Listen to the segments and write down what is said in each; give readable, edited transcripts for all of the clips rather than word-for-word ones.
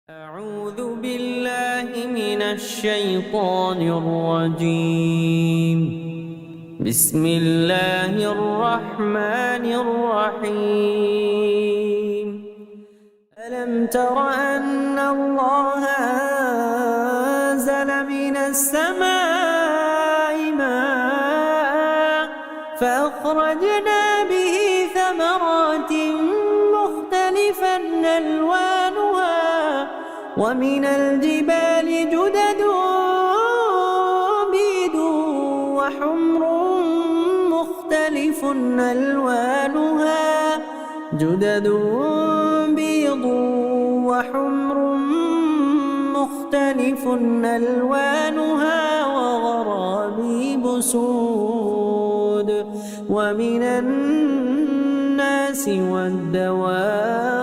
أعوذ بالله من الشيطان الرجيم. بسم الله الرحمن الرحيم. ألم تر أن الله أنزل من السماء ماء فأخرجنا به ثمرات مختلفا ألوانها ومن الجبال جدد بيض وحمر مختلف ألوانها وغرابيب سود ومن الناس والدواب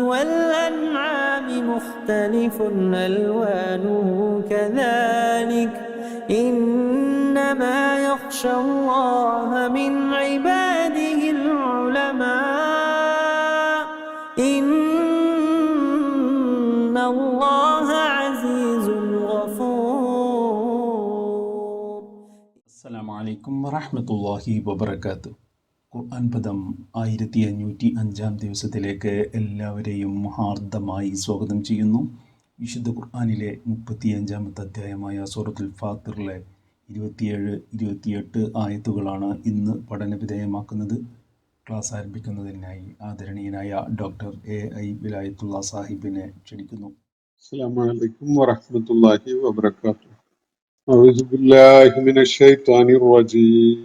والأنعام مختلف ألوانه كذلك إنما يخشى الله من عباده العلماء إن الله عزيز غفور. السلام عليكم ورحمة الله وبركاته. ഖുർആൻ പദം 1505 ദിവസത്തിലേക്ക് എല്ലാവരെയും ഹാർദമായി സ്വാഗതം ചെയ്യുന്നു. വിശുദ്ധ ഖുർആനിലെ 35-ാമത്തെ അധ്യായമായ സൂറത്തുൽ ഫാത്തിറിലെ 27-28 ആയത്തുകളാണ് ഇന്ന് പഠനവിധേയമാക്കുന്നത്. ക്ലാസ് ആരംഭിക്കുന്നതിനായി ആദരണീയനായ ഡോക്ടർ A.I. വിലായത്തുള്ള സാഹിബിനെ ക്ഷണിക്കുന്നു. അസ്സലാമു അലൈക്കും വറഹ്മത്തുള്ളാഹി വബറകാതുഹു. അഊദു ബില്ലാഹി മിനശ് ശൈത്വാനിർ റജീം.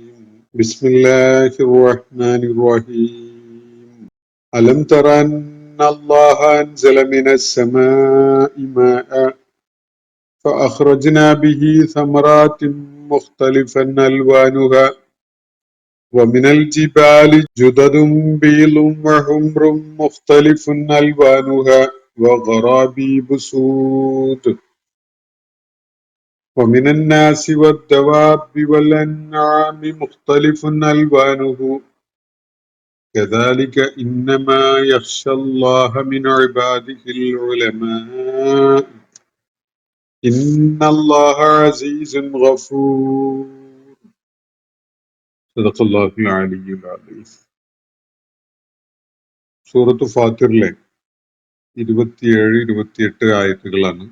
ബിസ്മില്ലാഹിർ റഹ്മാനിർ റഹീം. അലം തറ അന്നല്ലാഹ അൻസല മിനസ് സമാഇ മാഅ ഫഅഖ്റജ്നാ ബിഹി സമറാത്തിൻ മുഖ്തലിഫൻ അൽവാനുഹാ വമിനൽ ജിബാലി ജുദദുൻ ബീളും വഹുംറും മുഖ്തലിഫുൻ അൽവാനുഹാ وغرابيب سود ومن الناس والدواب والأنعام مختلف ألوانه كذلك إنما يخشى الله من عباده العلماء إن الله عزيز غفور. صدق الله العلي العظيم. سورة فاطر 27-28 ആയത്തുകളാണ്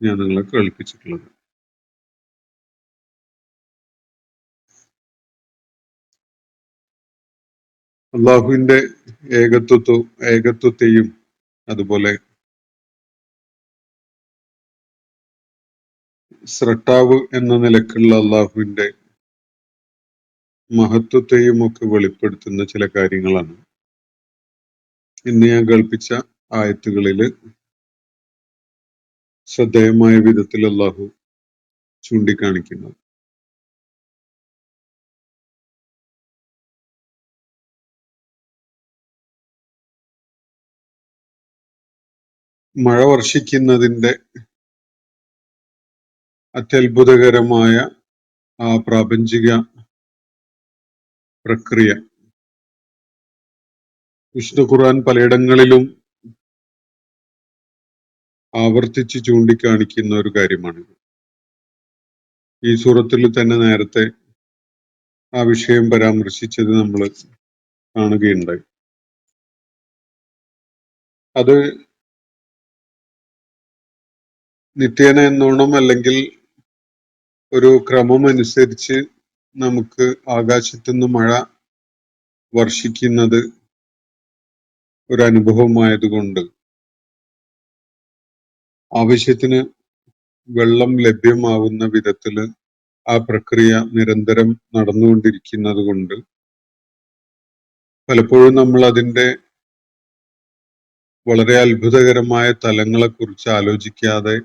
ഞാൻ നിങ്ങളെ കേൾപ്പിച്ചിട്ടുള്ളത്. അള്ളാഹുവിന്റെ ഏകത്വത്തെയും അതുപോലെ സ്രട്ടാവ് എന്ന നിലക്കുള്ള അള്ളാഹുവിന്റെ മഹത്വത്തെയും ഒക്കെ വെളിപ്പെടുത്തുന്ന ചില കാര്യങ്ങളാണ് ഇന്ന് ഞാൻ കേൾപ്പിച്ച ആയത്തുകളില് ശ്രദ്ധേയമായ വിധത്തിൽ അള്ളാഹു ചൂണ്ടിക്കാണിക്കുന്നത്. മഴ വർഷിക്കുന്നതിന്റെ അത്യത്ഭുതകരമായ ആ പ്രാപഞ്ചിക പ്രക്രിയ വിശുദ്ധ ഖുർആൻ പലയിടങ്ങളിലും ആവർത്തിച്ച് ചൂണ്ടിക്കാണിക്കുന്ന ഒരു കാര്യമാണിത്. ഈ സൂറത്തിൽ തന്നെ നേരത്തെ ആ വിഷയം പരാമർശിച്ചത് നമ്മൾ കാണുകയുണ്ടായി. അത് നിത്യേന എന്നോണം അല്ലെങ്കിൽ ഒരു ക്രമം അനുസരിച്ച് നമുക്ക് ആകാശത്തുനിന്ന് മഴ വർഷിക്കുന്നത് ഒരു അനുഭവമായതുകൊണ്ട് ആവശ്യത്തിന് വെള്ളം ലഭ്യമാവുന്ന വിധത്തില് ആ പ്രക്രിയ നിരന്തരം നടന്നുകൊണ്ടിരിക്കുന്നത് കൊണ്ട് പലപ്പോഴും നമ്മൾ അതിന്റെ വളരെ അത്ഭുതകരമായ തലങ്ങളെ കുറിച്ച് ആലോചിക്കാതെ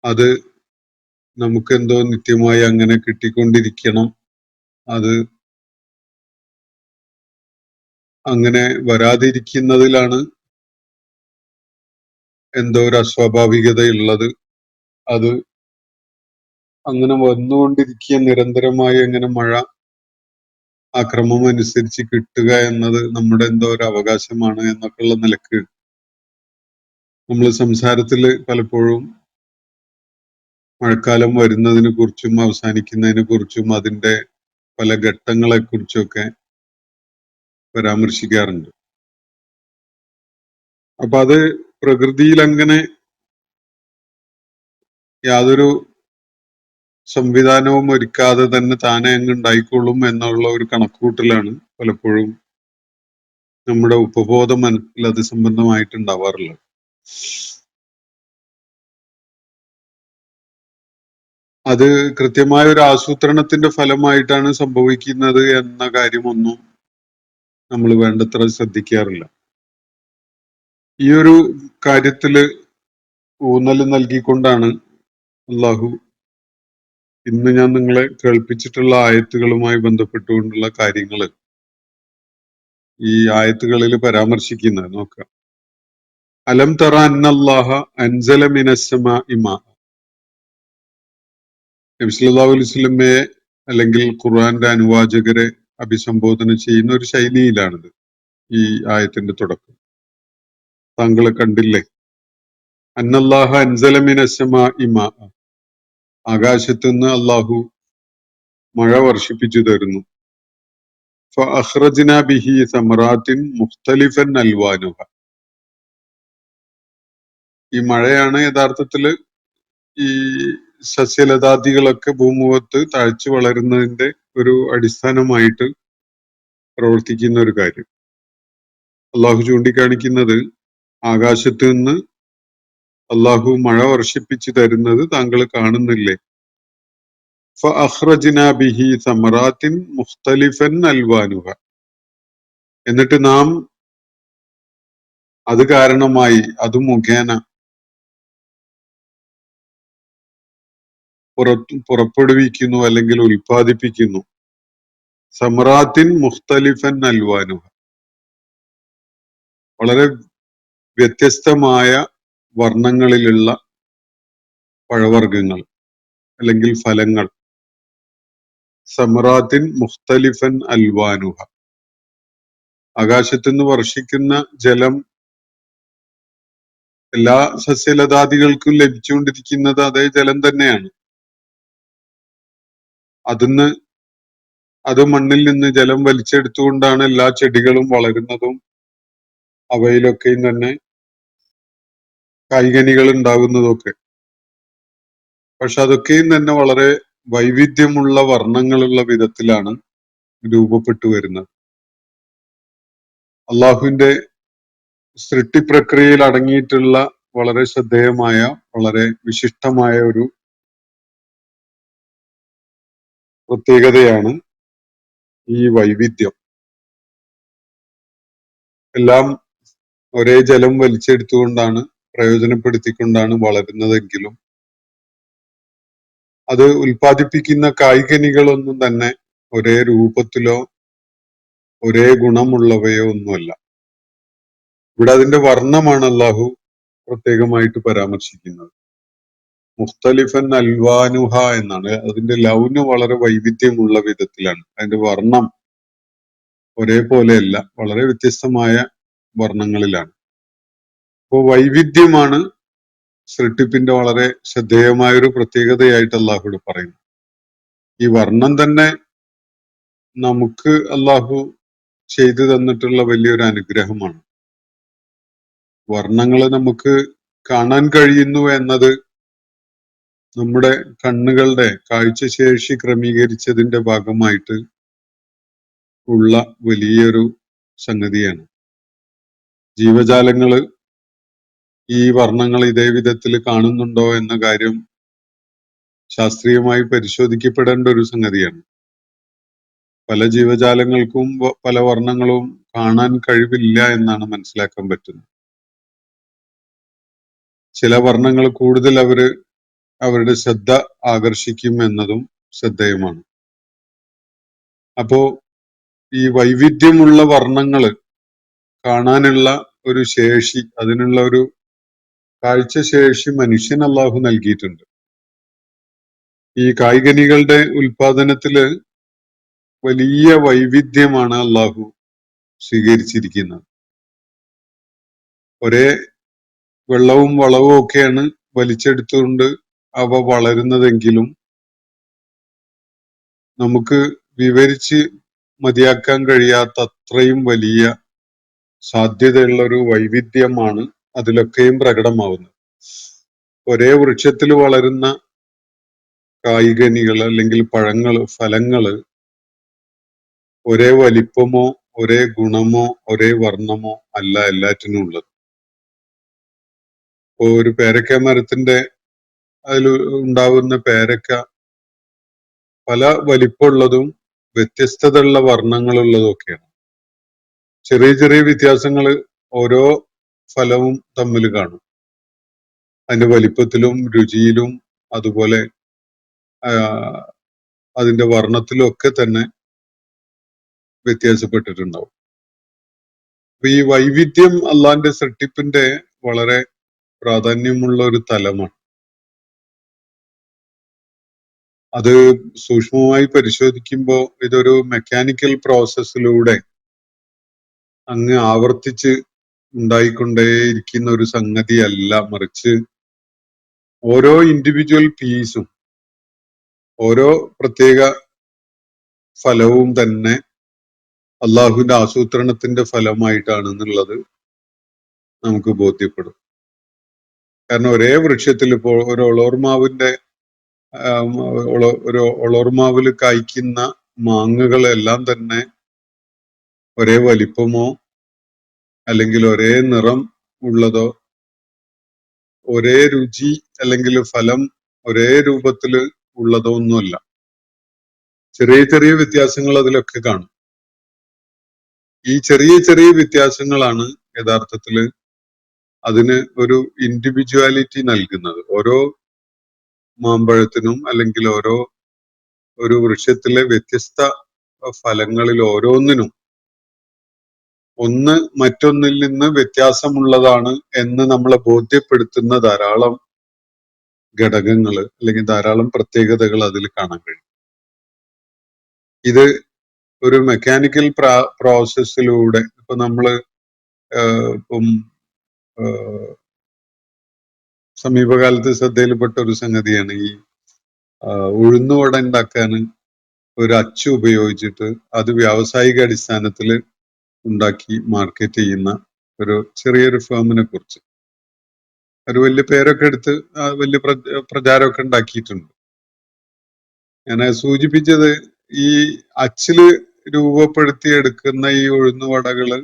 അത് നമുക്കെന്തോ നിത്യമായി അങ്ങനെ കിട്ടിക്കൊണ്ടിരിക്കണം, അത് അങ്ങനെ വരാതിരിക്കുന്നതിലാണ് എന്തോ ഒരു അസ്വാഭാവികതയുള്ളത്. അത് അങ്ങനെ വന്നുകൊണ്ടിരിക്കുക, നിരന്തരമായി അങ്ങനെ മഴ ആ ക്രമം അനുസരിച്ച് കിട്ടുക എന്നത് നമ്മുടെ എന്തോ ഒരു അവകാശമാണ് എന്നൊക്കെയുള്ള നിലക്ക് നമ്മൾ സംസാരത്തിൽ പലപ്പോഴും മഴക്കാലം വരുന്നതിനെ കുറിച്ചും അവസാനിക്കുന്നതിനെ കുറിച്ചും അതിന്റെ പല ഘട്ടങ്ങളെ കുറിച്ചൊക്കെ പരാമർശിക്കാറുണ്ട്. അപ്പൊ അത് പ്രകൃതിയിൽ അങ്ങനെ യാതൊരു സംവിധാനവും ഒരുക്കാതെ തന്നെ താനെ അങ്ങ് ഉണ്ടായിക്കൊള്ളും എന്നുള്ള ഒരു കണക്കുകൂട്ടലാണ് പലപ്പോഴും നമ്മുടെ ഉപബോധ മനസ്സിൽ അത് സംബന്ധമായിട്ട് ഉണ്ടാവാറുള്ളത്. അത് കൃത്യമായ ഒരു ആസൂത്രണത്തിന്റെ ഫലമായിട്ടാണ് സംഭവിക്കുന്നത് എന്ന കാര്യമൊന്നും നമ്മൾ വേണ്ടത്ര ശ്രദ്ധിക്കാറില്ല. ഈ ഒരു കാര്യത്തില് ഊന്നൽ നൽകിക്കൊണ്ടാണ് അള്ളാഹു ഇന്ന് ഞാൻ നിങ്ങളെ കേൾപ്പിച്ചിട്ടുള്ള ആയത്തുകളുമായി ബന്ധപ്പെട്ടുകൊണ്ടുള്ള കാര്യങ്ങൾ ഈ ആയത്തുകളിൽ പരാമർശിക്കുന്നത് നോക്കാം. അലം തറ അന്നല്ലാഹ അൻസല മിനസ്സമാഇ മാ. നബി സല്ലല്ലാഹു അലൈഹി വസല്ലമയെ അല്ലെങ്കിൽ ഖുർആന്റെ അനുവാചകരെ അഭിസംബോധന ചെയ്യുന്ന ഒരു ശൈലിയിലാണിത് ഈ ആയത്തിന്റെ തുടക്കം. താങ്കൾ കണ്ടില്ലേ? അന്നല്ലാഹ അൻസല മിനസ്സമാഇ മാ. ആകാശത്ത് നിന്ന് അള്ളാഹു മഴ വർഷിപ്പിച്ചു തരുന്നു. ഫഅഖ്റജ്നാ ബിഹി സമറാത്തിൻ മുഖ്തലിഫൻ അൽവാനുഹ. ഈ മഴയാണ് യഥാർത്ഥത്തില് ഈ സസ്യലതാദികളൊക്കെ ഭൂമുഖത്ത് താഴ്ച വളരുന്നതിന്റെ ഒരു അടിസ്ഥാനമായിട്ട് പ്രവർത്തിക്കുന്ന ഒരു കാര്യം. അള്ളാഹു ചൂണ്ടിക്കാണിക്കുന്നത് ആകാശത്ത് നിന്ന് അള്ളാഹു മഴ വർഷിപ്പിച്ചു തരുന്നത് താങ്കൾ കാണുന്നില്ലേ? ഫഅഖ്റജ്നാ ബിഹി സമറാത്തിൻ മുഖ്തലിഫൻ അൽവാനുഹ. എന്നിട്ട് നാം അത് കാരണമായി അത് മുഖേന പുറപ്പെടുവിക്കുന്നു അല്ലെങ്കിൽ ഉൽപ്പാദിപ്പിക്കുന്നു സമറാത്തിൻ മുഖ്തലിഫൻ അൽവാനുഹ. വളരെ വ്യത്യസ്തമായ വർണ്ണങ്ങളിലുള്ള പഴവർഗ്ഗങ്ങൾ അല്ലെങ്കിൽ ഫലങ്ങൾ. സമറാത്തിൻ മുഖ്തലിഫൻ അൽവാനുഹ. ആകാശത്തുനിന്ന് വർഷിക്കുന്ന ജലം എല്ലാ സസ്യലതാദികൾക്കും ലഭിച്ചുകൊണ്ടിരിക്കുന്നത് അതേ ജലം തന്നെയാണ്. അത് മണ്ണിൽ നിന്ന് ജലം വലിച്ചെടുത്തുകൊണ്ടാണ് എല്ലാ ചെടികളും വളരുന്നതും അവയിലൊക്കെയും തന്നെ കായ്കനികൾ ഉണ്ടാകുന്നതൊക്കെ. പക്ഷെ അതൊക്കെയും തന്നെ വളരെ വൈവിധ്യമുള്ള വർണ്ണങ്ങളുള്ള വിധത്തിലാണ് രൂപപ്പെട്ടു വരുന്നത്. അള്ളാഹുവിന്റെ സൃഷ്ടിപ്രക്രിയയിൽ അടങ്ങിയിട്ടുള്ള വളരെ ശ്രദ്ധേയമായ വളരെ വിശിഷ്ടമായ ഒരു പ്രത്യേകതയാണ് ഈ വൈവിധ്യം. എല്ലാം ഒരേ ജലം വലിച്ചെടുത്തുകൊണ്ടാണ് പ്രയോജനപ്പെടുത്തിക്കൊണ്ടാണ് വളരുന്നതെങ്കിലും അത് ഉൽപ്പാദിപ്പിക്കുന്ന കായ്കനികളൊന്നും തന്നെ ഒരേ രൂപത്തിലോ ഒരേ ഗുണമുള്ളവയോ ഒന്നുമല്ല. ഇവിടെ അതിന്റെ വർണ്ണമാണ് അള്ളാഹു പ്രത്യേകമായിട്ട് പരാമർശിക്കുന്നത്. മുഖ്തലിഫൻ അൽവാനുഹ എന്നാണ്. അതിന്റെ ലൗന് വളരെ വൈവിധ്യമുള്ള വിധത്തിലാണ്. അതിന്റെ വർണ്ണം ഒരേപോലെയല്ല, വളരെ വ്യത്യസ്തമായ വർണ്ണങ്ങളിലാണ്. അപ്പോൾ വൈവിധ്യമാണ് സൃഷ്ടിപ്പിന്റെ വളരെ ശ്രദ്ധേയമായ ഒരു പ്രത്യേകതയായിട്ട് അള്ളാഹുവിടെ പറയുന്നു. ഈ വർണ്ണം തന്നെ നമുക്ക് അള്ളാഹു ചെയ്തു തന്നിട്ടുള്ള വലിയൊരു അനുഗ്രഹമാണ്. വർണ്ണങ്ങൾ നമുക്ക് കാണാൻ കഴിയുന്നു എന്നത് നമ്മുടെ കണ്ണുകളുടെ കാഴ്ചശേഷി ക്രമീകരിച്ചതിന്റെ ഭാഗമായിട്ട് ഉള്ള വലിയൊരു സംഗതിയാണ്. ജീവജാലങ്ങള് ഈ വർണ്ണങ്ങൾ ഇതേ വിധത്തിൽ കാണുന്നുണ്ടോ എന്ന കാര്യം ശാസ്ത്രീയമായി പരിശോധിക്കപ്പെടേണ്ട ഒരു സംഗതിയാണ്. പല ജീവജാലങ്ങൾക്കും പല വർണ്ണങ്ങളും കാണാൻ കഴിവില്ല എന്നാണ് മനസ്സിലാക്കാൻ പറ്റുന്നത്. ചില വർണ്ണങ്ങൾ കൂടുതൽ അവരുടെ ശ്രദ്ധ ആകർഷിക്കും എന്നതും ശ്രദ്ധേയമാണ്. അപ്പോ ഈ വൈവിധ്യമുള്ള വർണ്ണങ്ങള് കാണാനുള്ള ഒരു ശേഷി, അതിനുള്ള ഒരു കാഴ്ചശേഷി മനുഷ്യൻ അള്ളാഹു നൽകിയിട്ടുണ്ട്. ഈ കായ്കനികളുടെ ഉൽപാദനത്തില് വലിയ വൈവിധ്യമാണ് അള്ളാഹു സ്വീകരിച്ചിരിക്കുന്നത്. ഒരേ വെള്ളവും വളവും ഒക്കെയാണ് വലിച്ചെടുത്തുകൊണ്ട് അവ വളരുന്നതെങ്കിലും നമുക്ക് വിവരിച്ച് മതിയാക്കാൻ കഴിയാത്ത അത്രയും വലിയ സാധ്യതയുള്ള ഒരു വൈവിധ്യമാണ് അതിലൊക്കെയും പ്രകടമാവുന്നത്. ഒരേ വൃക്ഷത്തിൽ വളരുന്ന കായ്കനികൾ അല്ലെങ്കിൽ പഴങ്ങള്, ഫലങ്ങള് ഒരേ വലിപ്പമോ ഒരേ ഗുണമോ ഒരേ വർണ്ണമോ അല്ല എല്ലാറ്റിനും ഉള്ളത്. ഇപ്പോ ഒരു പേരക്ക മരത്തിന്റെ അതിൽ ഉണ്ടാവുന്ന പേരക്ക പല വലിപ്പമുള്ളതും വ്യത്യസ്തതയുള്ള വർണ്ണങ്ങളുള്ളതും ഒക്കെയാണ്. ചെറിയ ചെറിയ വ്യത്യാസങ്ങൾ ഓരോ ഫലവും തമ്മിൽ കാണും. അതിന്റെ വലിപ്പത്തിലും രുചിയിലും അതുപോലെ അതിന്റെ വർണ്ണത്തിലും ഒക്കെ തന്നെ വ്യത്യാസപ്പെട്ടിട്ടുണ്ടാവും. അപ്പൊ ഈ വൈവിധ്യം അള്ളാന്റെ സൃഷ്ടിപ്പിന്റെ വളരെ പ്രാധാന്യമുള്ള ഒരു തലമാണ്. അത് സൂക്ഷ്മമായി പരിശോധിക്കുമ്പോൾ ഇതൊരു മെക്കാനിക്കൽ പ്രോസസ്സിലൂടെ അങ്ങ് ആവർത്തിച്ച് ഉണ്ടായിക്കൊണ്ടേയിരിക്കുന്ന ഒരു സംഗതിയല്ല, മറിച്ച് ഓരോ ഇൻഡിവിജ്വൽ പീസും ഓരോ പ്രത്യേക ഫലവും തന്നെ അള്ളാഹുവിന്റെ ആസൂത്രണത്തിന്റെ ഫലമായിട്ടാണെന്നുള്ളത് നമുക്ക് ബോധ്യപ്പെടും. കാരണം ഒരേ വൃക്ഷത്തിൽ ഇപ്പോൾ ഒരു ഒളോർമാവിൽ കായ്ക്കുന്ന മാങ്ങകളെല്ലാം തന്നെ ഒരേ വലിപ്പമോ അല്ലെങ്കിൽ ഒരേ നിറം ഉള്ളതോ ഒരേ രുചി അല്ലെങ്കിൽ ഫലം ഒരേ രൂപത്തിൽ ഉള്ളതോ ഒന്നുമല്ല. ചെറിയ ചെറിയ വ്യത്യാസങ്ങൾ അതിലൊക്കെ കാണും. ഈ ചെറിയ ചെറിയ വ്യത്യാസങ്ങളാണ് യഥാർത്ഥത്തില് അതിന് ഒരു ഇൻഡിവിജ്വാലിറ്റി നൽകുന്നത്. ഓരോ മാമ്പഴത്തിനും അല്ലെങ്കിൽ ഒരു വൃക്ഷത്തിലെ വ്യത്യസ്ത ഫലങ്ങളിൽ ഓരോന്നിനും ഒന്ന് മറ്റൊന്നിൽ നിന്ന് വ്യത്യാസമുള്ളതാണ് എന്ന് നമ്മളെ ബോധ്യപ്പെടുത്തുന്ന ധാരാളം ഘടകങ്ങൾ അല്ലെങ്കിൽ ധാരാളം പ്രത്യേകതകൾ അതിൽ കാണാൻ കഴിയും. ഇത് ഒരു മെക്കാനിക്കൽ പ്രോസസ്സിലൂടെ ഇപ്പൊ നമ്മള് ഇപ്പം സമീപകാലത്ത് ശ്രദ്ധയിൽപ്പെട്ട ഒരു സംഗതിയാണ് ഈ ഉഴുന്നുവട ഉണ്ടാക്കാൻ ഒരു അച്ചു ഉപയോഗിച്ചിട്ട് അത് വ്യാവസായിക അടിസ്ഥാനത്തിൽ ഉണ്ടാക്കി മാർക്കറ്റ് ചെയ്യുന്ന ഒരു ചെറിയൊരു ഫേമിനെ കുറിച്ച്. ഒരു വലിയ പേരൊക്കെ എടുത്ത് വലിയ പ്രചാരമൊക്കെ ഉണ്ടാക്കിയിട്ടുണ്ട്. ഞാൻ സൂചിപ്പിച്ചത് ഈ അച്ചില് രൂപപ്പെടുത്തിയെടുക്കുന്ന ഈ ഉഴുന്നുവടകള്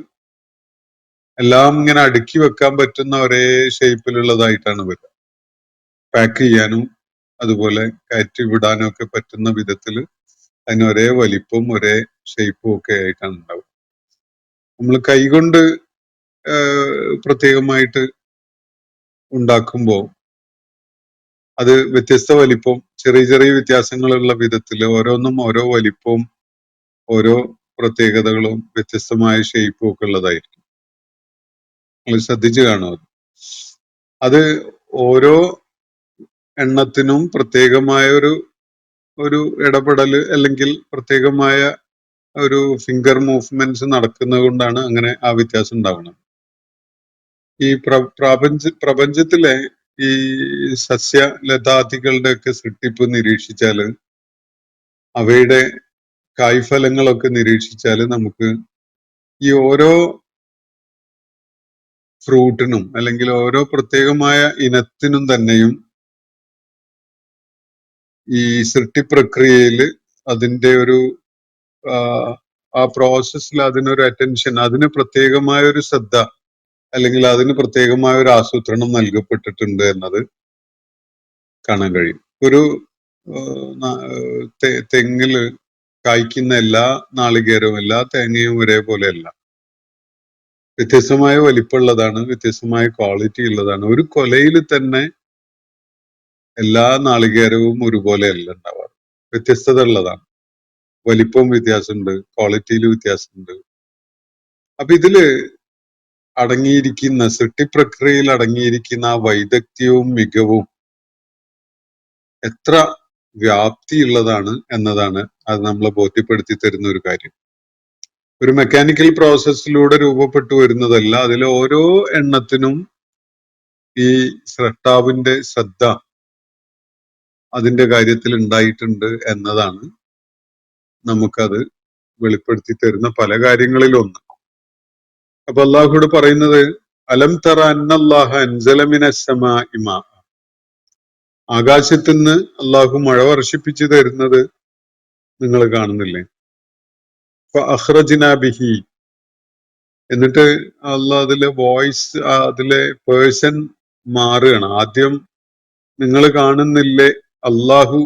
എല്ലാം ഇങ്ങനെ അടുക്കി വെക്കാൻ പറ്റുന്ന ഒരേ ഷേപ്പിലുള്ളതായിട്ടാണ് വരിക. പാക്ക് ചെയ്യാനും അതുപോലെ കയറ്റി വിടാനും ഒക്കെ പറ്റുന്ന വിധത്തിൽ അതിന് ഒരേ വലിപ്പവും ഒരേ ഷേപ്പും ഒക്കെ ആയിട്ടാണ് ഉണ്ടാവുക. നമ്മൾ കൈകൊണ്ട് പ്രത്യേകമായിട്ട് ഉണ്ടാക്കുമ്പോൾ അത് വ്യത്യസ്ത വലിപ്പം, ചെറിയ ചെറിയ വ്യത്യാസങ്ങളുള്ള വിധത്തിൽ ഓരോന്നും ഓരോ വലിപ്പവും ഓരോ പ്രത്യേകതകളും വ്യത്യസ്തമായ ഷേപ്പും ഒക്കെ ഉള്ളതായിരിക്കും. നിങ്ങൾ ശ്രദ്ധിച്ചു കാണും. അത് ഓരോ എണ്ണത്തിനും പ്രത്യേകമായ ഒരു ഇടപെടല് അല്ലെങ്കിൽ പ്രത്യേകമായ ഒരു ഫിംഗർ മൂവ്മെന്റ്സ് നടക്കുന്നത് കൊണ്ടാണ് അങ്ങനെ ആ വ്യത്യാസം ഉണ്ടാവുന്നത്. ഈ പ്രപഞ്ചത്തിലെ ഈ സസ്യ ലതാദികളുടെ ഒക്കെ സൃഷ്ടിപ്പ് നിരീക്ഷിച്ചാല്, അവയുടെ കായ്ഫലങ്ങളൊക്കെ നിരീക്ഷിച്ചാല് നമുക്ക് ഈ ഓരോ ഫ്രൂട്ടിനും അല്ലെങ്കിൽ ഓരോ പ്രത്യേകമായ ഇനത്തിനും തന്നെയും ഈ സൃഷ്ടിപ്രക്രിയയിൽ അതിന്റെ ഒരു ആ പ്രോസസ്സിൽ അതിനൊരു അറ്റൻഷൻ, അതിന് പ്രത്യേകമായ ഒരു ശ്രദ്ധ അല്ലെങ്കിൽ അതിന് പ്രത്യേകമായ ഒരു ആസൂത്രണം നൽകപ്പെട്ടിട്ടുണ്ട് എന്നത് കാണാൻ കഴിയും. ഒരു തെങ്ങില് കായ്ക്കുന്ന എല്ലാ നാളികേരവും എല്ലാ തേങ്ങയും ഒരേപോലെയല്ല. വ്യത്യസ്തമായ വലിപ്പമുള്ളതാണ്, വ്യത്യസ്തമായ ക്വാളിറ്റി ഉള്ളതാണ്. ഒരു കൊലയിൽ തന്നെ എല്ലാ നാളികേരവും ഒരുപോലെയല്ല ഉണ്ടാവാറ്, വ്യത്യസ്തത ഉള്ളതാണ്. വലിപ്പവും വ്യത്യാസമുണ്ട്, ക്വാളിറ്റിയിൽ വ്യത്യാസമുണ്ട്. അപ്പൊ ഇതില് അടങ്ങിയിരിക്കുന്ന സൃഷ്ടിപ്രക്രിയയിൽ അടങ്ങിയിരിക്കുന്ന ആ വൈദഗ്ധ്യവും മികവും എത്ര വ്യാപ്തിയുള്ളതാണ് എന്നതാണ് അത് നമ്മളെ ബോധ്യപ്പെടുത്തി തരുന്ന ഒരു കാര്യം. ഒരു മെക്കാനിക്കൽ പ്രോസസ്സിലൂടെ രൂപപ്പെട്ടു വരുന്നതല്ല. അതിൽ ഓരോ എണ്ണത്തിനും ഈ സ്രഷ്ടാവിന്റെ ശ്രദ്ധ അതിന്റെ കാര്യത്തിൽ ഉണ്ടായിട്ടുണ്ട് എന്നതാണ് നമുക്കത് വെളിപ്പെടുത്തി തരുന്ന പല കാര്യങ്ങളിലൊന്ന്. അപ്പൊ അള്ളാഹുയോട് പറയുന്നത്, അലം തറ അന്നല്ലാഹ അൻസല മിനസ് സമാഇ മാ, ആകാശത്തുനിന്ന് അള്ളാഹു മഴ വർഷിപ്പിച്ചു തരുന്നത് നിങ്ങൾ കാണുന്നില്ലേ? ഫഅഖ്റജ്നാ ബിഹി, എന്നിട്ട് അള്ളാഹ് അതിലെ വോയിസ്, അതിലെ പേഴ്സൺ മാറുകയാണ്. ആദ്യം നിങ്ങൾ കാണുന്നില്ലേ അള്ളാഹു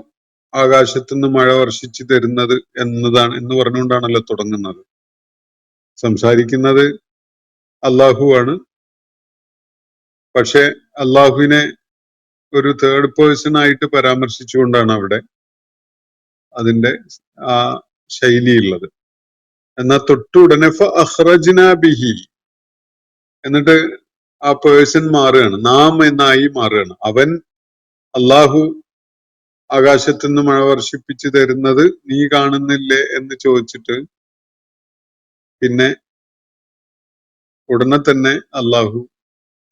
ആകാശത്തുനിന്ന് മഴ വർഷിച്ചു തരുന്നത് എന്നതാണ് എന്ന് പറഞ്ഞുകൊണ്ടാണല്ലോ തുടങ്ങുന്നത്. സംസാരിക്കുന്നത് അള്ളാഹു ആണ്. പക്ഷെ അള്ളാഹുവിനെ ഒരു തേർഡ് പേഴ്സൺ ആയിട്ട് പരാമർശിച്ചുകൊണ്ടാണ് അവിടെ അതിന്റെ ആ ശൈലിയുള്ളത്. എന്നാൽ തൊട്ടുടനെ ഫഅഖ്റജ്നാ ബിഹി, എന്നിട്ട് ആ പേഴ്സൺ മാറുകയാണ്, നാം എന്നായി മാറുകയാണ്. അവൻ, അള്ളാഹു ആകാശത്തുനിന്ന് മഴ വർഷിപ്പിച്ചു തരുന്നത് നീ കാണുന്നില്ലേ എന്ന് ചോദിച്ചിട്ട് പിന്നെ ഉടനെ തന്നെ അള്ളാഹു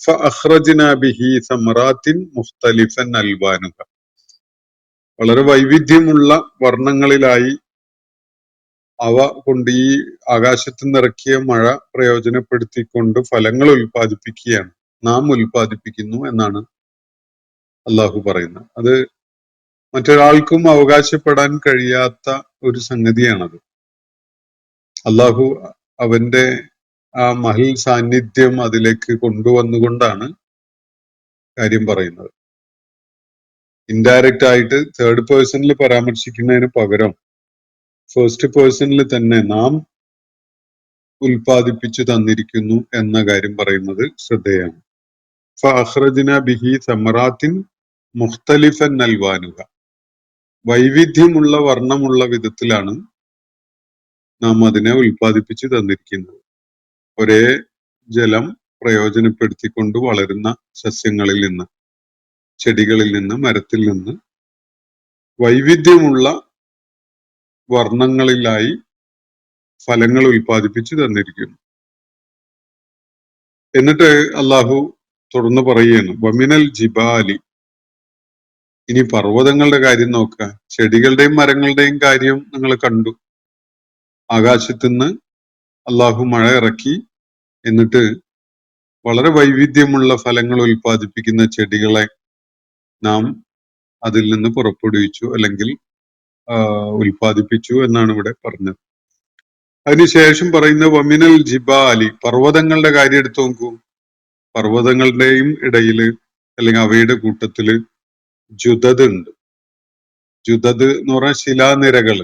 ഫഅഖ്റജ്നാ ബിഹി സമറാത്തിൻ മുഖ്തലിഫൻ അൽവാനുഹ, വളരെ വൈവിധ്യമുള്ള വർണ്ണങ്ങളിലായി അവ കൊണ്ട് ഈ ആകാശത്ത് നിറക്കിയ മഴ പ്രയോജനപ്പെടുത്തിക്കൊണ്ട് ഫലങ്ങൾ ഉൽപ്പാദിപ്പിക്കുകയാണ്, നാം ഉൽപ്പാദിപ്പിക്കുന്നു എന്നാണ് അള്ളാഹു പറയുന്നത്. അത് മറ്റൊരാൾക്കും അവകാശപ്പെടാൻ കഴിയാത്ത ഒരു സംഗതിയാണത്. അള്ളാഹു അവന്റെ ആ മഹിൽ സാന്നിധ്യം അതിലേക്ക് കൊണ്ടുവന്നുകൊണ്ടാണ് കാര്യം പറയുന്നത്. ഇൻഡയറക്റ്റ് ആയിട്ട് തേർഡ് പേഴ്സണിൽ പരാമർശിക്കുന്നതിന് പകരം ഫസ്റ്റ് പേഴ്സണിൽ തന്നെ നാം ഉൽപ്പാദിപ്പിച്ചു തന്നിരിക്കുന്നു എന്ന കാര്യം പറയുന്നത് ശ്രദ്ധേയമാണ്. ഫഅഖ്റജ്നാ ബിഹി സമറാത്തിൻ മുഖ്തലിഫൻ അൽവാനുഹ, വൈവിധ്യമുള്ള വർണ്ണമുള്ള വിധത്തിലാണ് നാം അതിനെ ഉൽപ്പാദിപ്പിച്ചു തന്നിരിക്കുന്നത്. ഒരേ ജലം പ്രയോജനപ്പെടുത്തിക്കൊണ്ട് വളരുന്ന സസ്യങ്ങളിൽ നിന്ന്, ചെടികളിൽ നിന്ന്, മരത്തിൽ നിന്ന് വൈവിധ്യമുള്ള വർണ്ണങ്ങളിലായി ഫലങ്ങൾ ഉൽപ്പാദിപ്പിച്ചു തന്നിരിക്കുന്നു. എന്നിട്ട് അള്ളാഹു തുടർന്ന് പറയുകയാണ്, വമിനൽ ജിബാലി, ഇനി പർവ്വതങ്ങളുടെ കാര്യം നോക്കുക. ചെടികളുടെയും മരങ്ങളുടെയും കാര്യം നിങ്ങൾ കണ്ടു. ആകാശത്തുനിന്ന് അള്ളാഹു മഴ ഇറക്കി, എന്നിട്ട് വളരെ വൈവിധ്യമുള്ള ഫലങ്ങൾ ഉൽപ്പാദിപ്പിക്കുന്ന ചെടികളെ നാം അതിൽ നിന്ന് പുറപ്പെടുവിച്ചു, അല്ലെങ്കിൽ ഉൽപ്പാദിപ്പിച്ചു എന്നാണ് ഇവിടെ പറഞ്ഞത്. അതിനുശേഷം പറയുന്ന വമിനൽ ജിബാലി, പർവ്വതങ്ങളുടെ കാര്യം എടുത്തു നോക്കൂ. പർവ്വതങ്ങളുടെയും ഇടയില് അല്ലെങ്കിൽ അവയുടെ കൂട്ടത്തില് ജുദദ് ഉണ്ട്. ജുദദ് എന്ന് പറഞ്ഞാൽ ശിലാനിരകൾ,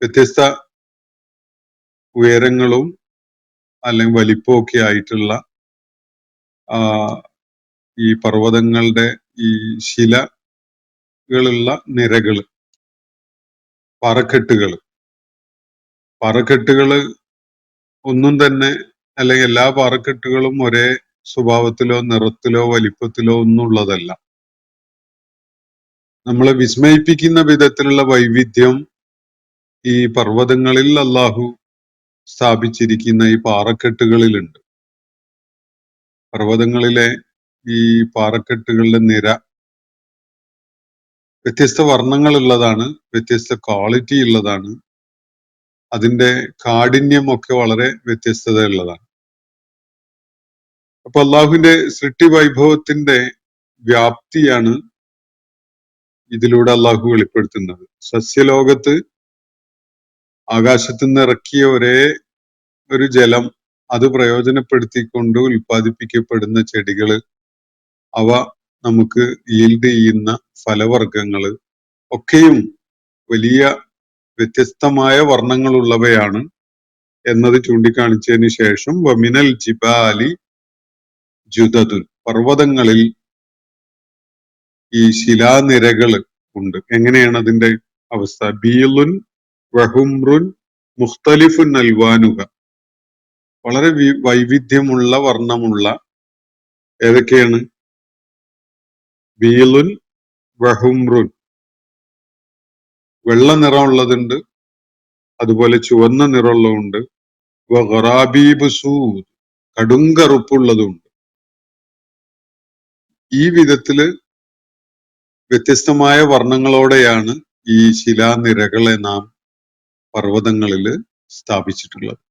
വ്യത്യസ്ത ഉയരങ്ങളും അല്ലെങ്കിൽ വലിപ്പവും ഒക്കെ ആയിട്ടുള്ള ഈ പർവ്വതങ്ങളുടെ ഈ ശിലകളുള്ള നിരകള്, പാറക്കെട്ടുകള് ഒന്നും തന്നെ, അല്ലെങ്കിൽ എല്ലാ പാറക്കെട്ടുകളും ഒരേ സ്വഭാവത്തിലോ നിറത്തിലോ വലിപ്പത്തിലോ ഒന്നും ഉള്ളതല്ല. നമ്മളെ വിസ്മയിപ്പിക്കുന്ന വിധത്തിലുള്ള വൈവിധ്യം ഈ പർവ്വതങ്ങളിൽ അള്ളാഹു സ്ഥാപിച്ചിരിക്കുന്ന ഈ പാറക്കെട്ടുകളിലുണ്ട്. പർവ്വതങ്ങളിലെ ഈ പാറക്കെട്ടുകളുടെ നിര വ്യത്യസ്ത വർണ്ണങ്ങളുള്ളതാണ്, വ്യത്യസ്ത ക്വാളിറ്റി ഉള്ളതാണ്, അതിന്റെ കാഠിന്യമൊക്കെ വളരെ വ്യത്യസ്തതയുള്ളതാണ്. അപ്പൊ അള്ളാഹുവിന്റെ സൃഷ്ടി വൈഭവത്തിന്റെ വ്യാപ്തിയാണ് ഇതിലൂടെ അള്ളാഹു വെളിപ്പെടുത്തുന്നത്. സസ്യലോകത്ത് ആകാശത്ത് നിന്ന് ഇറക്കിയ ഒരേ ഒരു ജലം, അത് പ്രയോജനപ്പെടുത്തിക്കൊണ്ട് ഉൽപ്പാദിപ്പിക്കപ്പെടുന്ന ചെടികള്, അവ നമുക്ക് ഈൽഡ് ചെയ്യുന്ന ഫലവർഗങ്ങള് ഒക്കെയും വലിയ വ്യത്യസ്തമായ വർണ്ണങ്ങളുള്ളവയാണ് എന്നത് ചൂണ്ടിക്കാണിച്ചതിന് ശേഷം വമിനൽ ജിബാലി ജുദദുൻ, പർവ്വതങ്ങളിൽ ഈ ശിലാനിരകൾ ഉണ്ട്. എങ്ങനെയാണ് അതിന്റെ അവസ്ഥ? ബീലുൻ വഹുംറുൻ മുഖ്തലിഫുൻ അൽവാനുക, വളരെ വൈവിധ്യമുള്ള വർണ്ണമുള്ള, ഏതൊക്കെയാണ്? ബീലുൻ വഹുംറുൻ, വെള്ള നിറമുള്ളതുണ്ട്, അതുപോലെ ചുവന്ന നിറമുള്ളതുണ്ട്. വഗറാബീബ് സൂദ്, കടുങ്കറുപ്പുള്ളതുണ്ട്. ഈ വിധത്തില് വ്യത്യസ്തമായ വർണ്ണങ്ങളോടെയാണ് ഈ ശിലാനിരകളെ നാം പർവ്വതങ്ങളിൽ സ്ഥാപിച്ചിട്ടുള്ളത്.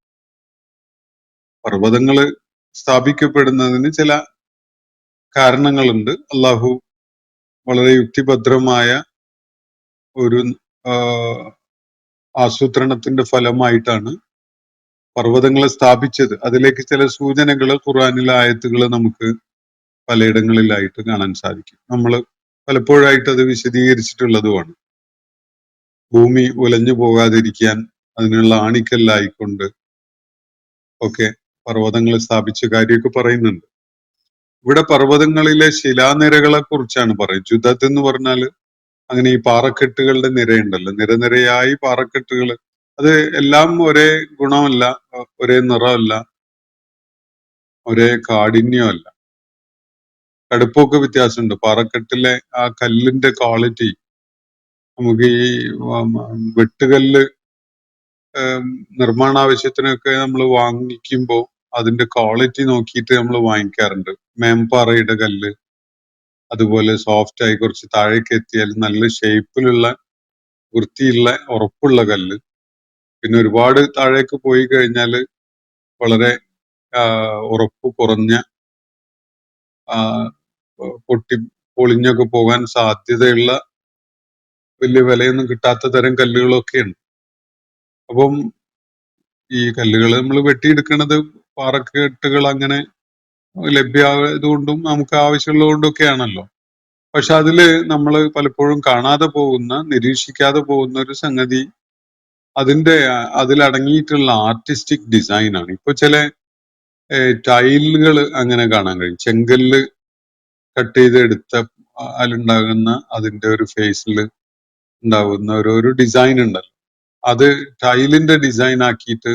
പർവ്വതങ്ങള് സ്ഥാപിക്കപ്പെടുന്നതിന് ചില കാരണങ്ങളുണ്ട്. അള്ളാഹു വളരെ യുക്തിഭദ്രമായ ഒരു ആസൂത്രണത്തിന്റെ ഫലമായിട്ടാണ് പർവ്വതങ്ങളെ സ്ഥാപിച്ചത്. അതിലേക്ക് ചില സൂചനകൾ ഖുർആനിലെ ആയത്തുകൾ നമുക്ക് പലയിടങ്ങളിലായിട്ട് കാണാൻ സാധിക്കും. നമ്മൾ പലപ്പോഴായിട്ട് അത് വിശദീകരിച്ചിട്ടുള്ളതുമാണ്. ഭൂമി ഉലഞ്ഞു പോകാതിരിക്കാൻ അതിനുള്ള ആണിക്കല്ലായിക്കൊണ്ട് ഒക്കെ പർവ്വതങ്ങൾ സ്ഥാപിച്ച കാര്യമൊക്കെ പറയുന്നുണ്ട്. ഇവിടെ പർവ്വതങ്ങളിലെ ശിലാനിരകളെ കുറിച്ചാണ് പറയുന്നത്. ജുദത്ത് എന്ന് പറഞ്ഞാല് അങ്ങനെ ഈ പാറക്കെട്ടുകളുടെ നിരയുണ്ടല്ലോ, നിരനിരയായി പാറക്കെട്ടുകൾ. അത് എല്ലാം ഒരേ ഗുണമല്ല, ഒരേ നിറമല്ല, ഒരേ കാഠിന്യമല്ല, കടുപ്പമൊക്കെ വ്യത്യാസമുണ്ട്. പാറക്കെട്ടിലെ ആ കല്ലിന്റെ ക്വാളിറ്റി നമുക്ക് ഈ വെട്ടുകല്ല് നിർമ്മാണാവശ്യത്തിനൊക്കെ നമ്മൾ വാങ്ങിക്കുമ്പോൾ അതിന്റെ ക്വാളിറ്റി നോക്കിയിട്ട് നമ്മൾ വാങ്ങിക്കാറുണ്ട്. മേംപാറയുടെ കല്ല് അതുപോലെ സോഫ്റ്റ് ആയി കുറച്ച് താഴേക്ക് എത്തിയാൽ നല്ല ഷേപ്പിലുള്ള വൃത്തിയുള്ള ഉറപ്പുള്ള കല്ല്. പിന്നെ ഒരുപാട് താഴേക്ക് പോയി കഴിഞ്ഞാൽ വളരെ ഉറപ്പ് കുറഞ്ഞ പൊട്ടി പൊളിഞ്ഞൊക്കെ പോകാൻ സാധ്യതയുള്ള വലിയ വിലയൊന്നും കിട്ടാത്ത തരം കല്ലുകളൊക്കെയുണ്ട്. അപ്പം ഈ കല്ലുകൾ നമ്മൾ വെട്ടിയെടുക്കുന്നത് പാറക്കെട്ടുകൾ അങ്ങനെ ലഭ്യമായതുകൊണ്ടും നമുക്ക് ആവശ്യമുള്ളത് കൊണ്ടൊക്കെയാണല്ലോ. പക്ഷെ അതില് നമ്മൾ പലപ്പോഴും കാണാതെ പോകുന്ന, നിരീക്ഷിക്കാതെ പോകുന്ന ഒരു സംഗതി അതിലടങ്ങിയിട്ടുള്ള ആർട്ടിസ്റ്റിക് ഡിസൈൻ ആണ്. ഇപ്പൊ ചില ടൈലുകൾ അങ്ങനെ കാണാൻ കഴിയും. ചെങ്കല്ല് കട്ട് ചെയ്തെടുത്ത അതിലുണ്ടാകുന്ന അതിന്റെ ഒരു ഫേസിൽ ഉണ്ടാകുന്ന ഒരു ഡിസൈൻ ഉണ്ടല്ലോ, അത് ടൈലിന്റെ ഡിസൈൻ ആക്കിയിട്ട്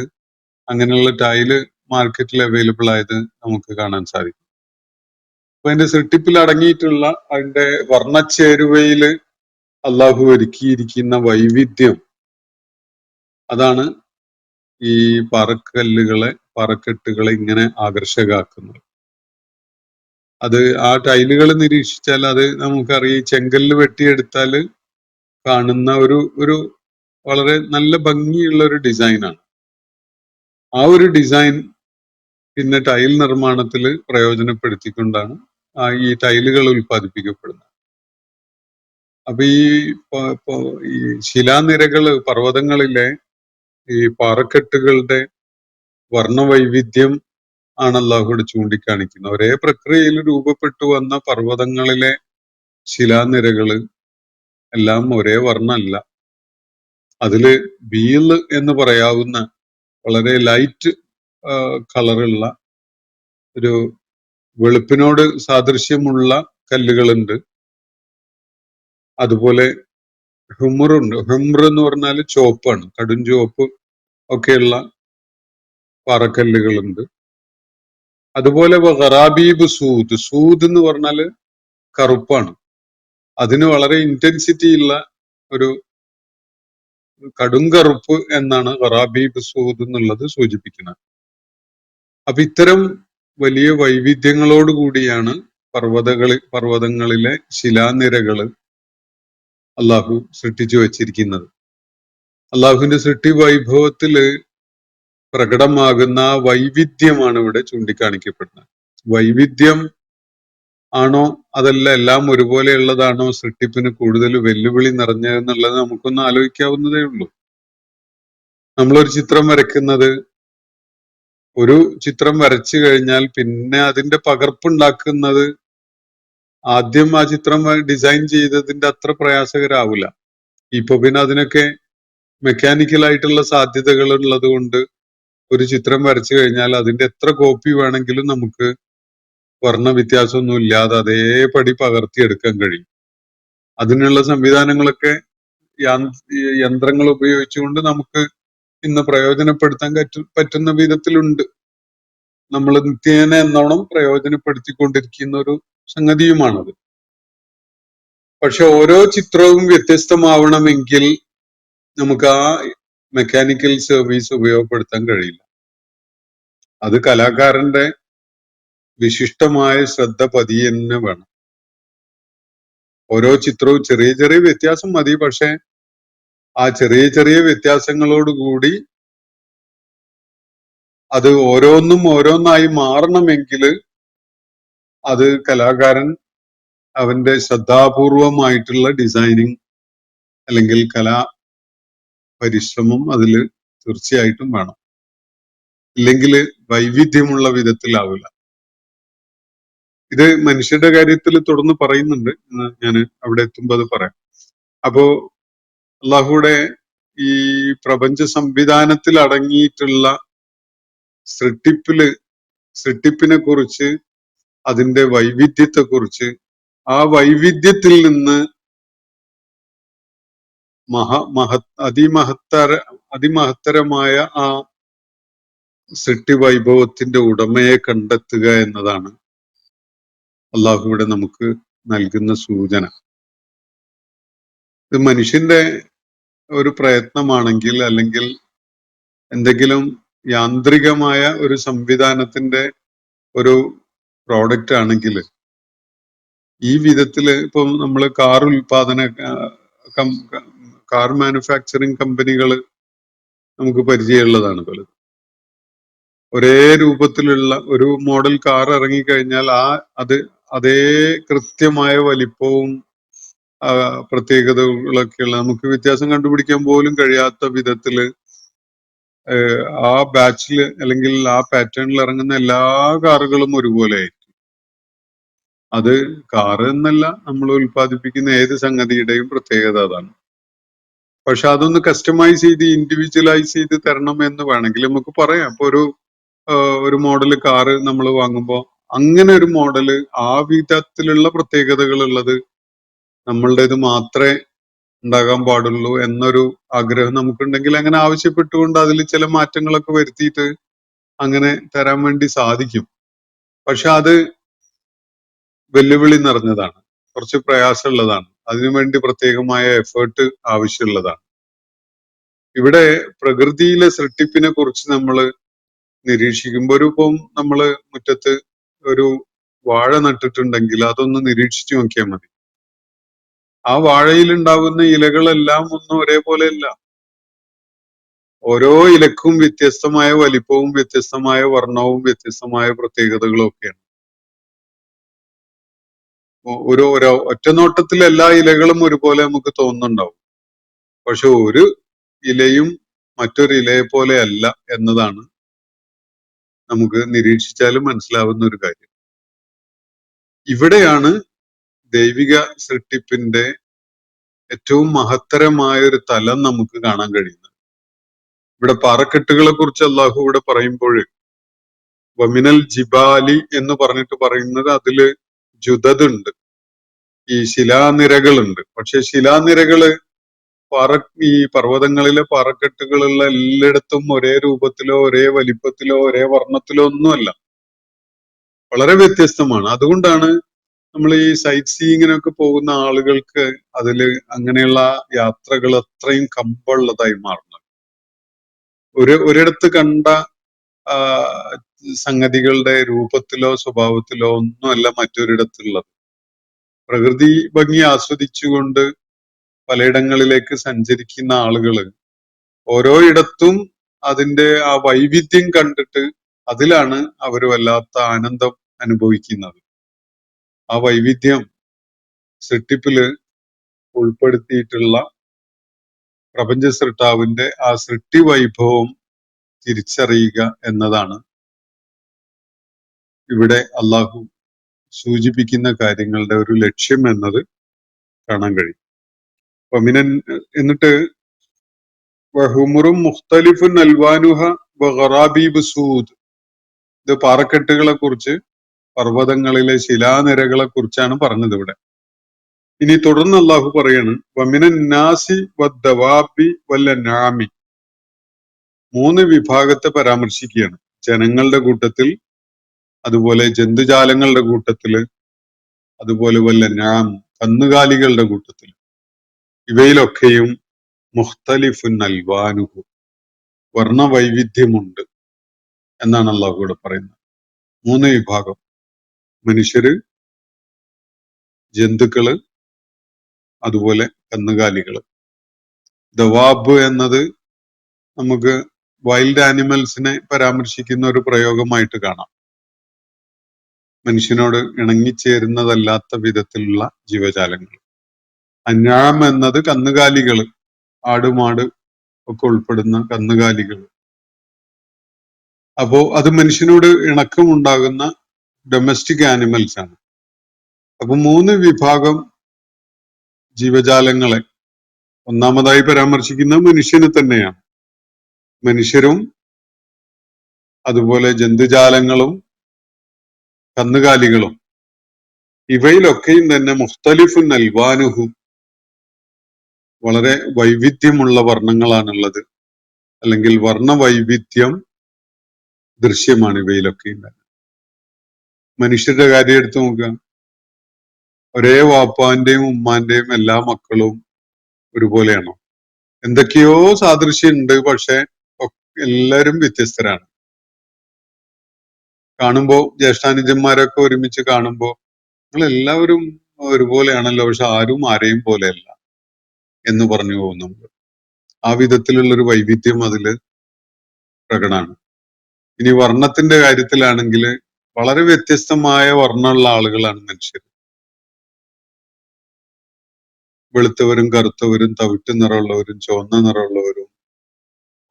അങ്ങനെയുള്ള ടൈല് മാർക്കറ്റിൽ അവൈലബിൾ ആയത് നമുക്ക് കാണാൻ സാധിക്കും. അപ്പൊ അതിന്റെ സൃഷ്ടിപ്പിൽ അടങ്ങിയിട്ടുള്ള അതിന്റെ വർണ്ണച്ചേരുവയില് അള്ളാഹു ഒരുക്കിയിരിക്കുന്ന വൈവിധ്യം, അതാണ് ഈ പാറക്കെട്ടുകളെ ഇങ്ങനെ ആകർഷകമാക്കുന്നത്. അത് ആ ടൈലുകൾ നിരീക്ഷിച്ചാൽ അത് നമുക്കറിയാം. ചെങ്കല്ല് വെട്ടിയെടുത്താൽ കാണുന്ന ഒരു വളരെ നല്ല ഭംഗിയുള്ള ഒരു ഡിസൈനാണ്. ആ ഒരു ഡിസൈൻ പിന്നെ ടൈൽ നിർമ്മാണത്തിൽ പ്രയോജനപ്പെടുത്തിക്കൊണ്ടാണ് ഈ ടൈലുകൾ ഉൽപ്പാദിപ്പിക്കപ്പെടുന്നത്. അപ്പൊ ഈ ശിലാനിരകള്, പർവ്വതങ്ങളിലെ ഈ പാറക്കെട്ടുകളുടെ വർണ്ണവൈവിധ്യം ആണ് അള്ളാഹുവിടെ ചൂണ്ടിക്കാണിക്കുന്നത്. ഒരേ പ്രക്രിയയിൽ രൂപപ്പെട്ടു വന്ന പർവ്വതങ്ങളിലെ ശിലാനിരകള് എല്ലാം ഒരേ വർണ്ണമല്ല. അതില് ബീൽ എന്ന് പറയാവുന്ന വളരെ ലൈറ്റ് കളറുള്ള ഒരു വെളുപ്പിനോട് സാദൃശ്യമുള്ള കല്ലുകളുണ്ട്. അതുപോലെ ഹുമറുണ്ട്. ഹുമർ എന്ന് പറഞ്ഞാൽ ചുവപ്പാണ്, കടും ചുവപ്പ് ഒക്കെയുള്ള പാറക്കല്ലുകളുണ്ട്. അതുപോലെ ഗറാബീബ് സൂദ്, സൂദ് എന്ന് പറഞ്ഞാല് കറുപ്പാണ്. അതിന് വളരെ ഇന്റൻസിറ്റി ഉള്ള ഒരു കടും കറുപ്പ് എന്നാണ് ഗറാബീബ് സൂദ് എന്നുള്ളത് സൂചിപ്പിക്കുന്നത്. അപ്പൊ ഇത്തരം വലിയ വൈവിധ്യങ്ങളോട് കൂടിയാണ് പർവ്വതങ്ങളിലെ ശിലാനിരകള് അള്ളാഹു സൃഷ്ടിച്ചു വച്ചിരിക്കുന്നത്. അള്ളാഹുവിന്റെ സൃഷ്ടി വൈഭവത്തില് പ്രകടമാകുന്ന ആ വൈവിധ്യമാണ് ഇവിടെ ചൂണ്ടിക്കാണിക്കപ്പെടുന്നത്. വൈവിധ്യം ആണോ അതല്ല എല്ലാം ഒരുപോലെയുള്ളതാണോ സൃഷ്ടിപ്പിന് കൂടുതൽ വെല്ലുവിളി നിറഞ്ഞതെന്നുള്ളത് നമുക്കൊന്ന് ആലോചിക്കാവുന്നതേ ഉള്ളൂ. നമ്മളൊരു ചിത്രം വരയ്ക്കുന്നത്, ഒരു ചിത്രം വരച്ചു കഴിഞ്ഞാൽ പിന്നെ അതിന്റെ പകർപ്പുണ്ടാക്കുന്നത് ആദ്യം ആ ചിത്രം ഡിസൈൻ ചെയ്തതിന്റെ അത്ര പ്രയാസകരാവില്ല. ഇപ്പൊ പിന്നെ അതിനൊക്കെ മെക്കാനിക്കൽ ആയിട്ടുള്ള സാധ്യതകൾ ഉള്ളത് കൊണ്ട് ഒരു ചിത്രം വരച്ചു കഴിഞ്ഞാൽ അതിന്റെ എത്ര കോപ്പി വേണമെങ്കിലും നമുക്ക് വർണ്ണ വ്യത്യാസമൊന്നും ഇല്ലാതെ അതേപടി പകർത്തിയെടുക്കാൻ കഴിയും. അതിനുള്ള സംവിധാനങ്ങളൊക്കെ യന്ത്രങ്ങൾ ഉപയോഗിച്ചുകൊണ്ട് നമുക്ക് ഇന്ന് പ്രയോജനപ്പെടുത്താൻ പറ്റുന്ന വിധത്തിലുണ്ട്. നമ്മൾ നിത്യേന എന്നോണം പ്രയോജനപ്പെടുത്തിക്കൊണ്ടിരിക്കുന്ന ഒരു സംഗതിയുമാണത്. പക്ഷെ ഓരോ ചിത്രവും വ്യത്യസ്തമാവണമെങ്കിൽ നമുക്ക് ആ മെക്കാനിക്കൽ സർവീസ് ഉപയോഗപ്പെടുത്താൻ കഴിയില്ല. അത് കലാകാരന്റെ വിശിഷ്ടമായ ശ്രദ്ധ പതിയെ തന്നെ വേണം. ഓരോ ചിത്രവും ചെറിയ ചെറിയ വ്യത്യാസം മതി, പക്ഷെ ആ ചെറിയ ചെറിയ വ്യത്യാസങ്ങളോടുകൂടി അത് ഓരോന്നും ഓരോന്നായി മാറണമെങ്കിൽ അത് കലാകാരൻ അവന്റെ ശ്രദ്ധാപൂർവമായിട്ടുള്ള ഡിസൈനിങ് അല്ലെങ്കിൽ കലാ പരിശ്രമം അതിൽ തീർച്ചയായിട്ടും വേണം. ഇല്ലെങ്കിൽ വൈവിധ്യമുള്ള വിധത്തിലാവില്ല. ഇത് മനുഷ്യരുടെ കാര്യത്തിൽ തുടർന്ന് പറയുന്നുണ്ട്, ഞാൻ അവിടെ എത്തുമ്പോൾ അത് പറയാം. അപ്പോ അള്ളാഹുടെ ഈ പ്രപഞ്ച സംവിധാനത്തിൽ അടങ്ങിയിട്ടുള്ള സൃഷ്ടിപ്പിനെ കുറിച്ച്, അതിന്റെ വൈവിധ്യത്തെ കുറിച്ച്, ആ വൈവിധ്യത്തിൽ നിന്ന് അതിമഹത്തരമായ ആ സൃഷ്ടി വൈഭവത്തിന്റെ ഉടമയെ കണ്ടെത്തുക എന്നതാണ് അള്ളാഹുവിടെ നമുക്ക് നൽകുന്ന സൂചന. ഇത് മനുഷ്യന്റെ ഒരു പ്രയത്നമാണെങ്കിൽ, അല്ലെങ്കിൽ എന്തെങ്കിലും യാന്ത്രികമായ ഒരു സംവിധാനത്തിന്റെ ഒരു പ്രോഡക്റ്റ് ആണെങ്കിൽ, ഈ വിധത്തില് ഇപ്പം നമ്മൾ കാർ മാനുഫാക്ചറിങ് കമ്പനികൾ നമുക്ക് പരിചയമുള്ളതാണ് പലതും. ഒരേ രൂപത്തിലുള്ള ഒരു മോഡൽ കാർ ഇറങ്ങിക്കഴിഞ്ഞാൽ അതേ കൃത്യമായ വലിപ്പവും പ്രത്യേകതകളൊക്കെയുള്ള, നമുക്ക് വ്യത്യാസം കണ്ടുപിടിക്കാൻ പോലും കഴിയാത്ത വിധത്തില് ആ ബാച്ചില് അല്ലെങ്കിൽ ആ പാറ്റേണിൽ ഇറങ്ങുന്ന എല്ലാ കാറുകളും ഒരുപോലെ ആയിരിക്കും. അത് കാറ് എന്നല്ല, നമ്മൾ ഉൽപ്പാദിപ്പിക്കുന്ന ഏത് സംഗതിയുടെയും പ്രത്യേകത അതാണ്. പക്ഷെ അതൊന്ന് കസ്റ്റമൈസ് ചെയ്ത് ഇൻഡിവിജ്വലൈസ് ചെയ്ത് തരണം എന്ന് വേണമെങ്കിൽ നമുക്ക് പറയാം. അപ്പൊ ഒരു മോഡല് കാറ് നമ്മൾ വാങ്ങുമ്പോൾ അങ്ങനെ ഒരു മോഡല് ആ വിധത്തിലുള്ള പ്രത്യേകതകൾ ഉള്ളത് നമ്മളുടേത് മാത്രമേ ഉണ്ടാകാൻ പാടുള്ളൂ എന്നൊരു ആഗ്രഹം നമുക്കുണ്ടെങ്കിൽ അങ്ങനെ ആവശ്യപ്പെട്ടുകൊണ്ട് അതിൽ ചില മാറ്റങ്ങളൊക്കെ വരുത്തിയിട്ട് അങ്ങനെ തരാൻ വേണ്ടി സാധിക്കും. പക്ഷെ അത് വെല്ലുവിളി നിറഞ്ഞതാണ്, കുറച്ച് പ്രയാസമുള്ളതാണ്, അതിനുവേണ്ടി പ്രത്യേകമായ എഫേർട്ട് ആവശ്യമുള്ളതാണ്. ഇവിടെ പ്രകൃതിയിലെ സൃഷ്ടിപ്പിനെ കുറിച്ച് നമ്മൾ നിരീക്ഷിക്കുമ്പോൾ, ഇപ്പം നമ്മള് മുറ്റത്ത് ഒരു വാഴ നട്ടിട്ടുണ്ടെങ്കിൽ അതൊന്ന് നിരീക്ഷിച്ചു നോക്കിയാൽ മതി. ആ വാഴയിൽ ഉണ്ടാകുന്ന ഇലകളെല്ലാം ഒന്നും ഒരേപോലെയല്ല. ഓരോ ഇലക്കും വ്യത്യസ്തമായ വലിപ്പവും വ്യത്യസ്തമായ വർണ്ണവും വ്യത്യസ്തമായ പ്രത്യേകതകളും ഒക്കെയാണ്. ഒരു ഒറ്റനോട്ടത്തിൽ എല്ലാ ഇലകളും ഒരുപോലെ നമുക്ക് തോന്നുന്നുണ്ടാവും. പക്ഷെ ഒരു ഇലയും മറ്റൊരു ഇലയെ പോലെ അല്ല എന്നതാണ് നമുക്ക് നിരീക്ഷിച്ചാലും മനസ്സിലാവുന്ന ഒരു കാര്യം. ഇവിടെയാണ് ദൈവിക സൃഷ്ടിപ്പിന്റെ ഏറ്റവും മഹത്തരമായ ഒരു തലം നമുക്ക് കാണാൻ കഴിയുന്നത്. ഇവിടെ പാറക്കെട്ടുകളെ കുറിച്ച് അള്ളാഹു ഇവിടെ പറയുമ്പോൾ വമിനൽ ജിബാലി എന്ന് പറഞ്ഞിട്ട് പറയുന്നത് അതില് ജുദതുണ്ട്, ഈ ശിലാനിരകളുണ്ട്. പക്ഷെ ശിലാനിരകള് ഈ പർവ്വതങ്ങളിലെ പാറക്കെട്ടുകളുള്ള എല്ലായിടത്തും ഒരേ രൂപത്തിലോ ഒരേ വലിപ്പത്തിലോ ഒരേ വർണ്ണത്തിലോ ഒന്നുമല്ല, വളരെ വ്യത്യസ്തമാണ്. അതുകൊണ്ടാണ് നമ്മൾ ഈ സൈറ്റ് സീയിങ്ങിനൊക്കെ പോകുന്ന ആളുകൾക്ക് അതില് അങ്ങനെയുള്ള യാത്രകൾ അത്രയും കമ്പുള്ളതായി മാറുന്നത്. ഒരിടത്ത് കണ്ട സംഗതികളുടെ രൂപത്തിലോ സ്വഭാവത്തിലോ ഒന്നുമല്ല മറ്റൊരിടത്തുള്ളത്. പ്രകൃതി ഭംഗി ആസ്വദിച്ചുകൊണ്ട് പലയിടങ്ങളിലേക്ക് സഞ്ചരിക്കുന്ന ആളുകള് ഓരോ ഇടത്തും അതിന്റെ ആ വൈവിധ്യം കണ്ടിട്ട് അതിലാണ് അവർ വല്ലാത്ത ആനന്ദം അനുഭവിക്കുന്നത്. ആ വൈവിധ്യം സൃഷ്ടിപ്പില് ഉൾപ്പെടുത്തിയിട്ടുള്ള പ്രപഞ്ച സൃഷ്ടാവിന്റെ ആ സൃഷ്ടി വൈഭവം തിരിച്ചറിയുക എന്നതാണ് ഇവിടെ അള്ളാഹു സൂചിപ്പിക്കുന്ന കാര്യങ്ങളുടെ ഒരു ലക്ഷ്യം എന്നത് കാണാൻ കഴിയും. എന്നിട്ട് വഹുമുറും മുഖ്തലിഫുൻ അൽവാനുഹ വഗറാബീബ് സൂദ്, ഇത് പാറക്കെട്ടുകളെ കുറിച്ച്, പർവ്വതങ്ങളിലെ ശിലാനിരകളെ കുറിച്ചാണ് പറഞ്ഞത് ഇവിടെ. ഇനി തുടർന്ന് അള്ളാഹു പറയാണ് വമിനൻ നാസി വദ്ദവാബി വല്ലനാമി, 3 വിഭാഗത്തെ പരാമർശിക്കുകയാണ്. ജനങ്ങളുടെ കൂട്ടത്തിൽ, അതുപോലെ ജന്തുജാലങ്ങളുടെ കൂട്ടത്തില്, അതുപോലെ വല്ലനാം കന്നുകാലികളുടെ കൂട്ടത്തിൽ. ഇവയിലൊക്കെയും മുഖ്തലിഫുൻ അൽവാനുഹു, വർണ്ണവൈവിധ്യമുണ്ട് എന്നാണ് അള്ളാഹു ഇവിടെ പറയുന്നത്. 3 വിഭാഗം: മനുഷ്യര്, ജന്തുക്കള്, അതുപോലെ കന്നുകാലികള്. ദവാബ് എന്നത് നമുക്ക് വൈൽഡ് ആനിമൽസിനെ പരാമർശിക്കുന്ന ഒരു പ്രയോഗമായിട്ട് കാണാം. മനുഷ്യനോട് ഇണങ്ങിച്ചേരുന്നതല്ലാത്ത വിധത്തിലുള്ള ജീവജാലങ്ങൾ. അൻആം എന്നത് കന്നുകാലികള്, ആടുമാട് ഒക്കെ ഉൾപ്പെടുന്ന കന്നുകാലികൾ. അപ്പോ അത് മനുഷ്യനോട് ഇണക്കമുണ്ടാകുന്ന ഡൊമസ്റ്റിക് ആനിമൽസ് ആണ്. അപ്പൊ 3 വിഭാഗം ജീവജാലങ്ങളെ ഒന്നാമതായി പരാമർശിക്കുന്ന മനുഷ്യന് തന്നെയാണ്. മനുഷ്യരും അതുപോലെ ജന്തുജാലങ്ങളും കന്നുകാലികളും, ഇവയിലൊക്കെയും തന്നെ മുഖ്തലിഫുൻ അൽവാനുഹു, വളരെ വൈവിധ്യമുള്ള വർണ്ണങ്ങളാണുള്ളത്, അല്ലെങ്കിൽ വർണ്ണവൈവിധ്യം ദൃശ്യമാണ് ഇവയിലൊക്കെയും തന്നെ. മനുഷ്യരുടെ കാര്യം എടുത്തു നോക്കുക. ഒരേ വാപ്പാന്റെയും ഉമ്മാന്റെയും എല്ലാ മക്കളും ഒരുപോലെയാണോ? എന്തൊക്കെയോ സാദൃശ്യമുണ്ട്, പക്ഷെ എല്ലാവരും വ്യത്യസ്തരാണ്. കാണുമ്പോ ജ്യേഷ്ഠാനുജന്മാരൊക്കെ ഒരുമിച്ച് കാണുമ്പോ നിങ്ങൾ എല്ലാവരും ഒരുപോലെയാണല്ലോ, പക്ഷെ ആരും ആരെയും പോലെയല്ല എന്ന് പറഞ്ഞു പോകുന്നു. ആ വിധത്തിലുള്ളൊരു വൈവിധ്യം അതില് പ്രകടമാണ്. ഇനി വർണ്ണത്തിന്റെ കാര്യത്തിലാണെങ്കിൽ വളരെ വ്യത്യസ്തമായ വർണ്ണമുള്ള ആളുകളാണ് മനുഷ്യർ. വെളുത്തവരും കറുത്തവരും തവിട്ട് നിറമുള്ളവരും ചുവന്ന നിറമുള്ളവരും,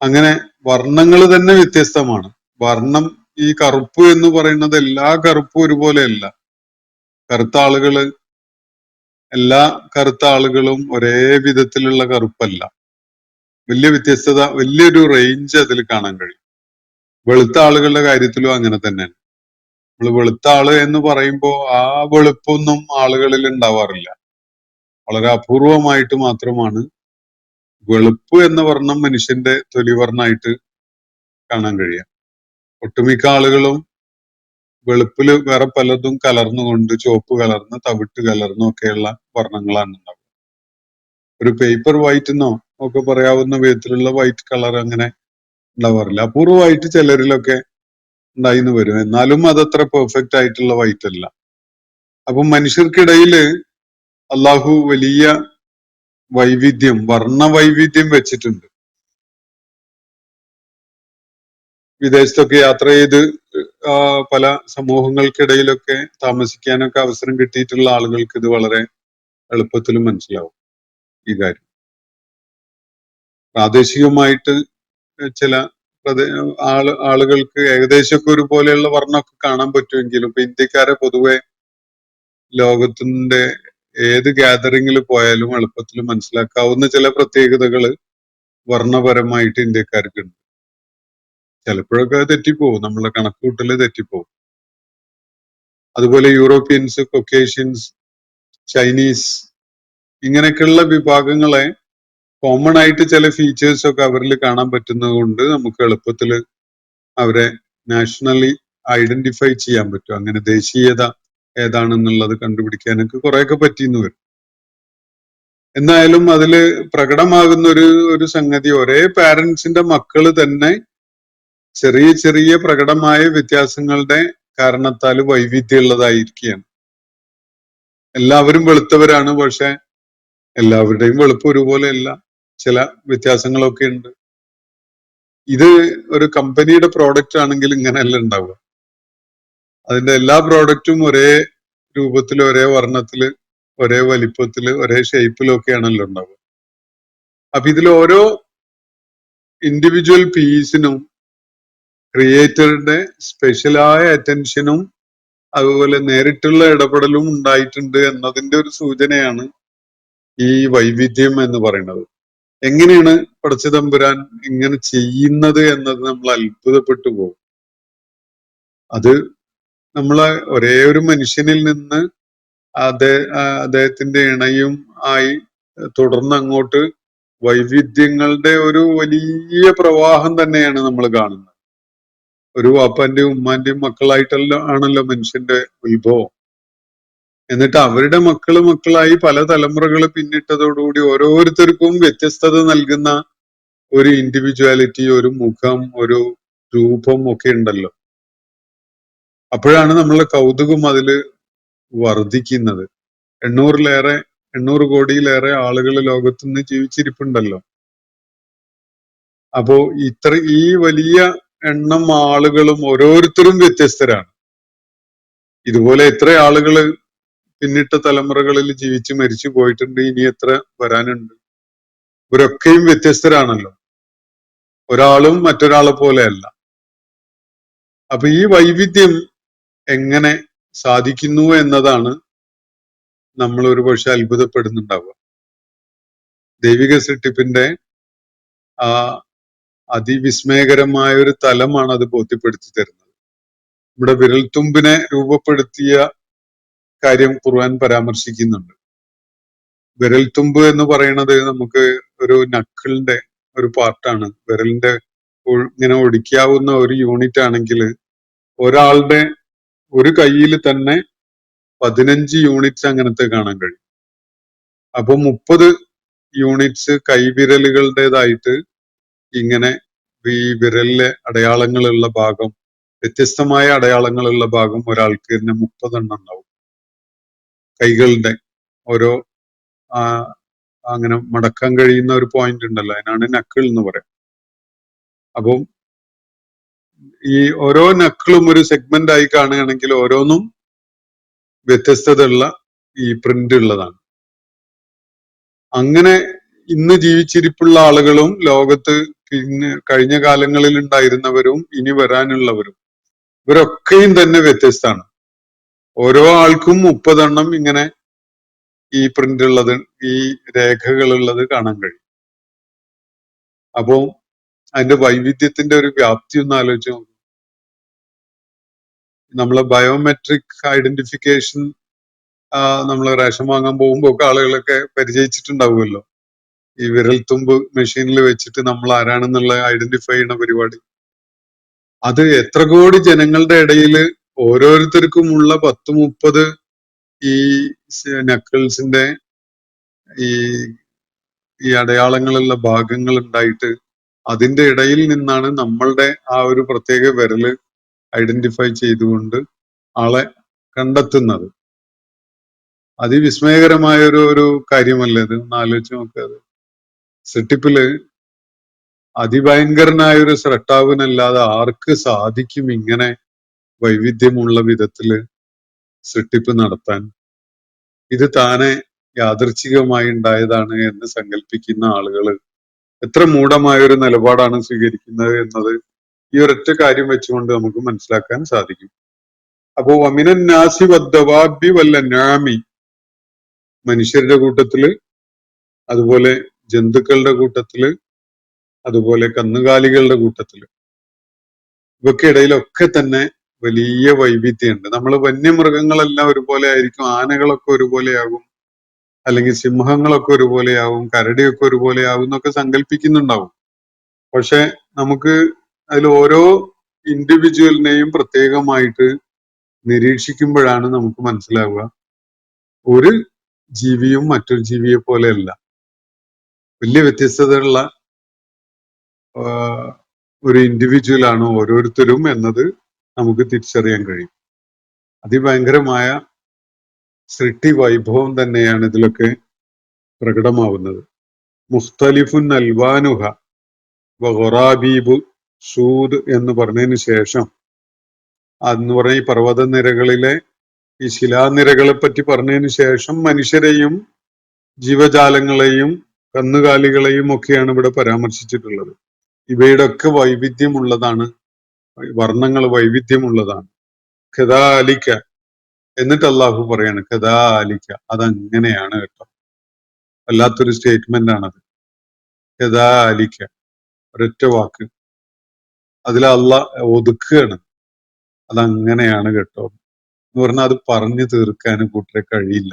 അങ്ങനെ വർണ്ണങ്ങൾ തന്നെ വ്യത്യസ്തമാണ്. വർണ്ണം, ഈ കറുപ്പ് എന്ന് പറയുന്നത് എല്ലാ കറുപ്പും ഒരുപോലെയല്ല. കറുത്ത ആളുകള്, എല്ലാ കറുത്ത ആളുകളും ഒരേ വിധത്തിലുള്ള കറുപ്പല്ല. വലിയ വ്യത്യസ്തത, വലിയൊരു റേഞ്ച് അതിൽ കാണാൻ കഴിയും. വെളുത്ത ആളുകളുടെ കാര്യത്തിലും അങ്ങനെ തന്നെയാണ്. നമ്മൾ വെളുത്ത ആള് എന്ന് പറയുമ്പോൾ ആ വെളുപ്പൊന്നും ആളുകളിൽ ഉണ്ടാവാറില്ല. വളരെ അപൂർവമായിട്ട് മാത്രമാണ് വെളുപ്പ് എന്ന വർണ്ണം മനുഷ്യന്റെ തൊലിവർണ്ണായിട്ട് കാണാൻ കഴിയുക. ഒട്ടുമിക്ക ആളുകളും വെളുപ്പില് വേറെ പലതും കലർന്നുകൊണ്ട്, ചുവപ്പ് കലർന്ന് തവിട്ട് കലർന്നും ഒക്കെയുള്ള വർണ്ണങ്ങളാണ് ഉണ്ടാവുക. ഒരു പേപ്പർ വൈറ്റ് എന്നോ ഒക്കെ പറയാവുന്ന വിധത്തിലുള്ള വൈറ്റ് കളർ അങ്ങനെ ഉണ്ടാവാറില്ല. അപൂർവമായിട്ട് ചിലരിലൊക്കെ ഉണ്ടായിന്ന് വരും. എന്നാലും അതത്ര പെർഫെക്റ്റ് ആയിട്ടുള്ള വൈറ്റ് അല്ല. അപ്പൊ മനുഷ്യർക്കിടയില് അള്ളാഹു വലിയ വൈവിധ്യം, വർണ്ണവൈവിധ്യം വെച്ചിട്ടുണ്ട്. വിദേശത്തൊക്കെ യാത്ര ചെയ്ത് പല സമൂഹങ്ങൾക്കിടയിലൊക്കെ താമസിക്കാനൊക്കെ അവസരം കിട്ടിയിട്ടുള്ള ആളുകൾക്ക് ഇത് വളരെ എളുപ്പത്തിൽ മനസ്സിലാവും ഈ കാര്യം. പ്രാദേശികമായിട്ട് ചില ആളുകൾക്ക് ഏകദേശമൊക്കെ ഒരുപോലെയുള്ള വർണ്ണമൊക്കെ കാണാൻ പറ്റുമെങ്കിലും ഇപ്പൊ ഇന്ത്യക്കാരെ പൊതുവെ ലോകത്തിന്റെ ഏത് ഗ്യാതറിങ്ങിൽ പോയാലും എളുപ്പത്തിൽ മനസ്സിലാക്കാവുന്ന ചില പ്രത്യേകതകള് വർണ്ണപരമായിട്ട് ഇന്ത്യക്കാർക്കുണ്ട്. ചിലപ്പോഴൊക്കെ തെറ്റിപ്പോവും, നമ്മളെ കണക്കുകൂട്ടല് തെറ്റിപ്പോവും. അതുപോലെ യൂറോപ്യൻസ്, കൊക്കേഷ്യൻസ്, ചൈനീസ്, ഇങ്ങനെയൊക്കെയുള്ള വിഭാഗങ്ങളെ കോമൺ ആയിട്ട് ചില ഫീച്ചേഴ്സ് ഒക്കെ അവരിൽ കാണാൻ പറ്റുന്നത് കൊണ്ട് നമുക്ക് എളുപ്പത്തിൽ അവരെ നാഷണലി ഐഡന്റിഫൈ ചെയ്യാൻ പറ്റും. അങ്ങനെ ദേശീയത ഏതാണെന്നുള്ളത് കണ്ടുപിടിക്കാനൊക്കെ കുറെയൊക്കെ പറ്റിയെന്ന് വരും. എന്നാലും അതില് പ്രകടമാകുന്ന ഒരു സംഗതി, ഒരേ പാരന്റ്സിന്റെ മക്കള് തന്നെ ചെറിയ ചെറിയ പ്രകടമായ വ്യത്യാസങ്ങളുടെ കാരണത്താൽ വൈവിധ്യമുള്ളതായിരിക്കുകയാണ്. എല്ലാവരും വെളുത്തവരാണ്, പക്ഷെ എല്ലാവരുടെയും വെളുപ്പ് ഒരുപോലെയല്ല, ചില വ്യത്യാസങ്ങളൊക്കെ ഉണ്ട്. ഇത് ഒരു കമ്പനിയുടെ പ്രോഡക്റ്റ് ആണെങ്കിൽ ഇങ്ങനെയല്ല ഉണ്ടാവുക. അതിന്റെ എല്ലാ പ്രോഡക്റ്റും ഒരേ രൂപത്തില്, ഒരേ വർണ്ണത്തില്, ഒരേ വലിപ്പത്തില്, ഒരേ ഷേപ്പിലും ഒക്കെയാണല്ലോ ഉണ്ടാവുക. അപ്പൊ ഇതിൽ ഓരോ ഇൻഡിവിജ്വൽ പീസിനും ക്രിയേറ്ററുടെ സ്പെഷ്യലായ അറ്റൻഷനും അതുപോലെ നേരിട്ടുള്ള ഇടപെടലും ഉണ്ടായിട്ടുണ്ട് എന്നതിന്റെ ഒരു സൂചനയാണ് ഈ വൈവിധ്യം എന്ന് പറയുന്നത്. എങ്ങനെയാണ് പടച്ചതമ്പുരാൻ ഇങ്ങനെ ചെയ്യുന്നത് എന്നത് നമ്മൾ അത്ഭുതപ്പെട്ടു പോകും. അത് നമ്മളെ ഒരേ ഒരു മനുഷ്യനിൽ നിന്ന് അദ്ദേഹത്തിന്റെ ഇണയും ആയി തുടർന്ന് അങ്ങോട്ട് വൈവിധ്യങ്ങളുടെ ഒരു വലിയ പ്രവാഹം തന്നെയാണ് നമ്മൾ കാണുന്നത്. ഒരു വാപ്പാന്റെയും ഉമ്മാന്റെയും മക്കളായിട്ടല്ല ആണല്ലോ മനുഷ്യന്റെ ഉത്ഭവം. എന്നിട്ട് അവരുടെ മക്കളായി പല തലമുറകൾ പിന്നിട്ടതോടുകൂടി ഓരോരുത്തർക്കും വ്യത്യസ്തത നൽകുന്ന ഒരു ഇൻഡിവിജ്വാലിറ്റി, ഒരു മുഖം, ഒരു രൂപം ഒക്കെ ഉണ്ടല്ലോ. അപ്പോഴാണ് നമ്മളെ കൗതുകം അതില് വർദ്ധിക്കുന്നത്. 800 കോടിയിലേറെ ആളുകൾ ലോകത്തുനിന്ന് ജീവിച്ചിരിപ്പുണ്ടല്ലോ. അപ്പോ ഈ വലിയ എണ്ണം ആളുകളും ഓരോരുത്തരും വ്യത്യസ്തരാണ്. ഇതുപോലെ എത്ര ആളുകള് പിന്നിട്ട തലമുറകളിൽ ജീവിച്ച് മരിച്ചു പോയിട്ടുണ്ട്, ഇനി എത്ര വരാനുണ്ട്. ഇവരൊക്കെയും വ്യത്യസ്തരാണല്ലോ, ഒരാളും മറ്റൊരാളെ പോലെയല്ല. അപ്പൊ ഈ വൈവിധ്യം എങ്ങനെ സാധിക്കുന്നു എന്നതാണ് നമ്മൾ ഒരു പക്ഷെ അത്ഭുതപ്പെടുന്നുണ്ടാവുക. ദൈവിക സൃഷ്ടിപ്പിന്റെ ആ അതിവിസ്മയകരമായ ഒരു തലമാണ് അത് ബോധ്യപ്പെടുത്തി തരുന്നത്. നമ്മുടെ വിരൽത്തുമ്പിനെ രൂപപ്പെടുത്തിയ കാര്യം ഖുർആൻ പരാമർശിക്കുന്നുണ്ട്. വിരൽത്തുമ്പ് എന്ന് പറയുന്നത് നമുക്ക് ഒരു നക്കിളിന്റെ ഒരു പാർട്ടാണ്. വിരലിന്റെ ഇങ്ങനെ ഒടിക്കാവുന്ന ഒരു യൂണിറ്റ് ആണെങ്കിൽ ഒരാളുടെ ഒരു കയ്യിൽ തന്നെ 15 യൂണിറ്റ്സ് അങ്ങനത്തെ കാണാൻ കഴിയും. അപ്പൊ 30 യൂണിറ്റ്സ് കൈവിരലുകളുടേതായിട്ട് ഇങ്ങനെ ഈ വിരലിലെ അടയാളങ്ങളുള്ള ഭാഗം, വ്യത്യസ്തമായ അടയാളങ്ങളുള്ള ഭാഗം ഒരാൾക്ക് തന്നെ 30 എണ്ണം ഉണ്ടാവും. കൈകളുടെ ഓരോ അങ്ങനെ മടക്കാൻ കഴിയുന്ന ഒരു പോയിന്റ് ഉണ്ടല്ലോ, അതിനാണ് നക്കിൾ എന്ന് പറയാം. അപ്പം ഈ ഓരോ നക്കിളും ഒരു സെഗ്മെന്റ് ആയി കാണുകയാണെങ്കിൽ ഓരോന്നും വ്യത്യസ്തത ഉള്ള ഈ പ്രിന്റ് ഉള്ളതാണ്. അങ്ങനെ ഇന്ന് ജീവിച്ചിരിപ്പുള്ള ആളുകളും ലോകത്ത് പിന്നെ കഴിഞ്ഞ കാലങ്ങളിൽ ഉണ്ടായിരുന്നവരും ഇനി വരാനുള്ളവരും ഇവരൊക്കെയും തന്നെ വ്യത്യസ്തമാണ്. ഓരോ ആൾക്കും 30 എണ്ണം ഇങ്ങനെ ഈ പ്രിന്റ് ഉള്ളത്, ഈ രേഖകളുള്ളത് കാണാൻ കഴിയും. അപ്പോ അതിന്റെ വൈവിധ്യത്തിന്റെ ഒരു വ്യാപ്തി ഒന്ന് ആലോചിച്ച് നോക്കും. നമ്മളെ ബയോമെട്രിക് ഐഡന്റിഫിക്കേഷൻ നമ്മൾ റേഷൻ വാങ്ങാൻ പോകുമ്പോൾ ഒക്കെ ആളുകളൊക്കെ പരിചയിച്ചിട്ടുണ്ടാവുമല്ലോ. ഈ വിരൽത്തുമ്പ് മെഷീനിൽ വെച്ചിട്ട് നമ്മൾ ആരാണെന്നുള്ള ഐഡന്റിഫൈ ചെയ്യുന്ന പരിപാടി. അത് എത്ര കോടി ജനങ്ങളുടെ ഇടയിൽ ഓരോരുത്തർക്കുമുള്ള 10-30 ഈ നക്കിൾസിന്റെ ഈ അടയാളങ്ങളുള്ള ഭാഗങ്ങൾ ഉണ്ടായിട്ട് അതിന്റെ ഇടയിൽ നിന്നാണ് നമ്മളുടെ ആ ഒരു പ്രത്യേക വിരല് ഐഡന്റിഫൈ ചെയ്തുകൊണ്ട് ആളെ കണ്ടെത്തുന്നത്. അതിവിസ്മയകരമായ ഒരു കാര്യമല്ലേ ഇത്? ഒന്ന് ആലോചിച്ച് നോക്കുക. സൃഷ്ടിപ്പില് അതിഭയങ്കരനായ ഒരു സ്രഷ്ടാവിനല്ലാതെ ആർക്ക് സാധിക്കും ഇങ്ങനെ വൈവിധ്യമുള്ള വിധത്തില് സൃഷ്ടിപ്പ് നടത്താൻ? ഇത് താനെ യാദൃച്ഛികമായി ഉണ്ടായതാണ് എന്ന് സങ്കല്പിക്കുന്ന ആളുകള് എത്ര മൂഢമായ ഒരു നിലപാടാണ് സ്വീകരിക്കുന്നത് എന്നത് ഈ ഒരൊറ്റ കാര്യം വെച്ചുകൊണ്ട് നമുക്ക് മനസ്സിലാക്കാൻ സാധിക്കും. അപ്പോ വമിനൻ നാസി വദ്ദവാബി വല്ലനാമി, മനുഷ്യരുടെ കൂട്ടത്തില്, അതുപോലെ ജന്തുക്കളുടെ കൂട്ടത്തില്, അതുപോലെ കന്നുകാലികളുടെ കൂട്ടത്തില്, ഇവക്കിടയിലൊക്കെ തന്നെ വലിയ വൈവിധ്യമുണ്ട്. നമ്മൾ വന്യമൃഗങ്ങളെല്ലാം ഒരുപോലെ ആയിരിക്കും, ആനകളൊക്കെ ഒരുപോലെയാകും, അല്ലെങ്കിൽ സിംഹങ്ങളൊക്കെ ഒരുപോലെയാവും, കരടിയൊക്കെ ഒരുപോലെയാവും എന്നൊക്കെ സങ്കല്പിക്കുന്നുണ്ടാവും. പക്ഷെ നമുക്ക് അതിൽ ഓരോ ഇൻഡിവിജ്വലിനെയും പ്രത്യേകമായിട്ട് നിരീക്ഷിക്കുമ്പോഴാണ് നമുക്ക് മനസ്സിലാവുക ഒരു ജീവിയും മറ്റൊരു ജീവിയെ പോലെയല്ല. വലിയ വ്യത്യസ്തതയുള്ള ഒരു ഇൻഡിവിജ്വൽ ആണ് ഓരോരുത്തരും എന്നത് നമുക്ക് തിരിച്ചറിയാൻ കഴിയും. അതിഭയങ്കരമായ സൃഷ്ടി വൈഭവം തന്നെയാണ് ഇതിലൊക്കെ പ്രകടമാവുന്നത്. മുഖ്തലിഫുൻ അൽവാനുഹ വഗറാബീബു സൂദ് എന്ന് പറഞ്ഞതിന് ശേഷം, അതെന്ന് പറഞ്ഞ ഈ പർവ്വതനിരകളിലെ ഈ ശിലാനിരകളെ പറ്റി പറഞ്ഞതിന് ശേഷം മനുഷ്യരെയും ജീവജാലങ്ങളെയും കന്നുകാലികളെയും ഒക്കെയാണ് ഇവിടെ പരാമർശിച്ചിട്ടുള്ളത്. ഇവയുടെ ഒക്കെ വൈവിധ്യമുള്ളതാണ്, വർണ്ണങ്ങൾ വൈവിധ്യമുള്ളതാണ്. ഖദാലിക, എന്നിട്ട് അള്ളാഹു പറയാണ് ഖദാലിക, അതങ്ങനെയാണ് കേട്ടോ. വല്ലാത്തൊരു സ്റ്റേറ്റ്മെന്റ് ആണത്. ഖദാലിക, ഒരൊറ്റ വാക്ക് അതിൽ അള്ളാഹ് ഒതുക്കുകയാണ്. അതങ്ങനെയാണ് കേട്ടോ എന്ന് പറഞ്ഞാൽ അത് പറഞ്ഞു തീർക്കാൻ കൂട്ടരെ കഴിയില്ല.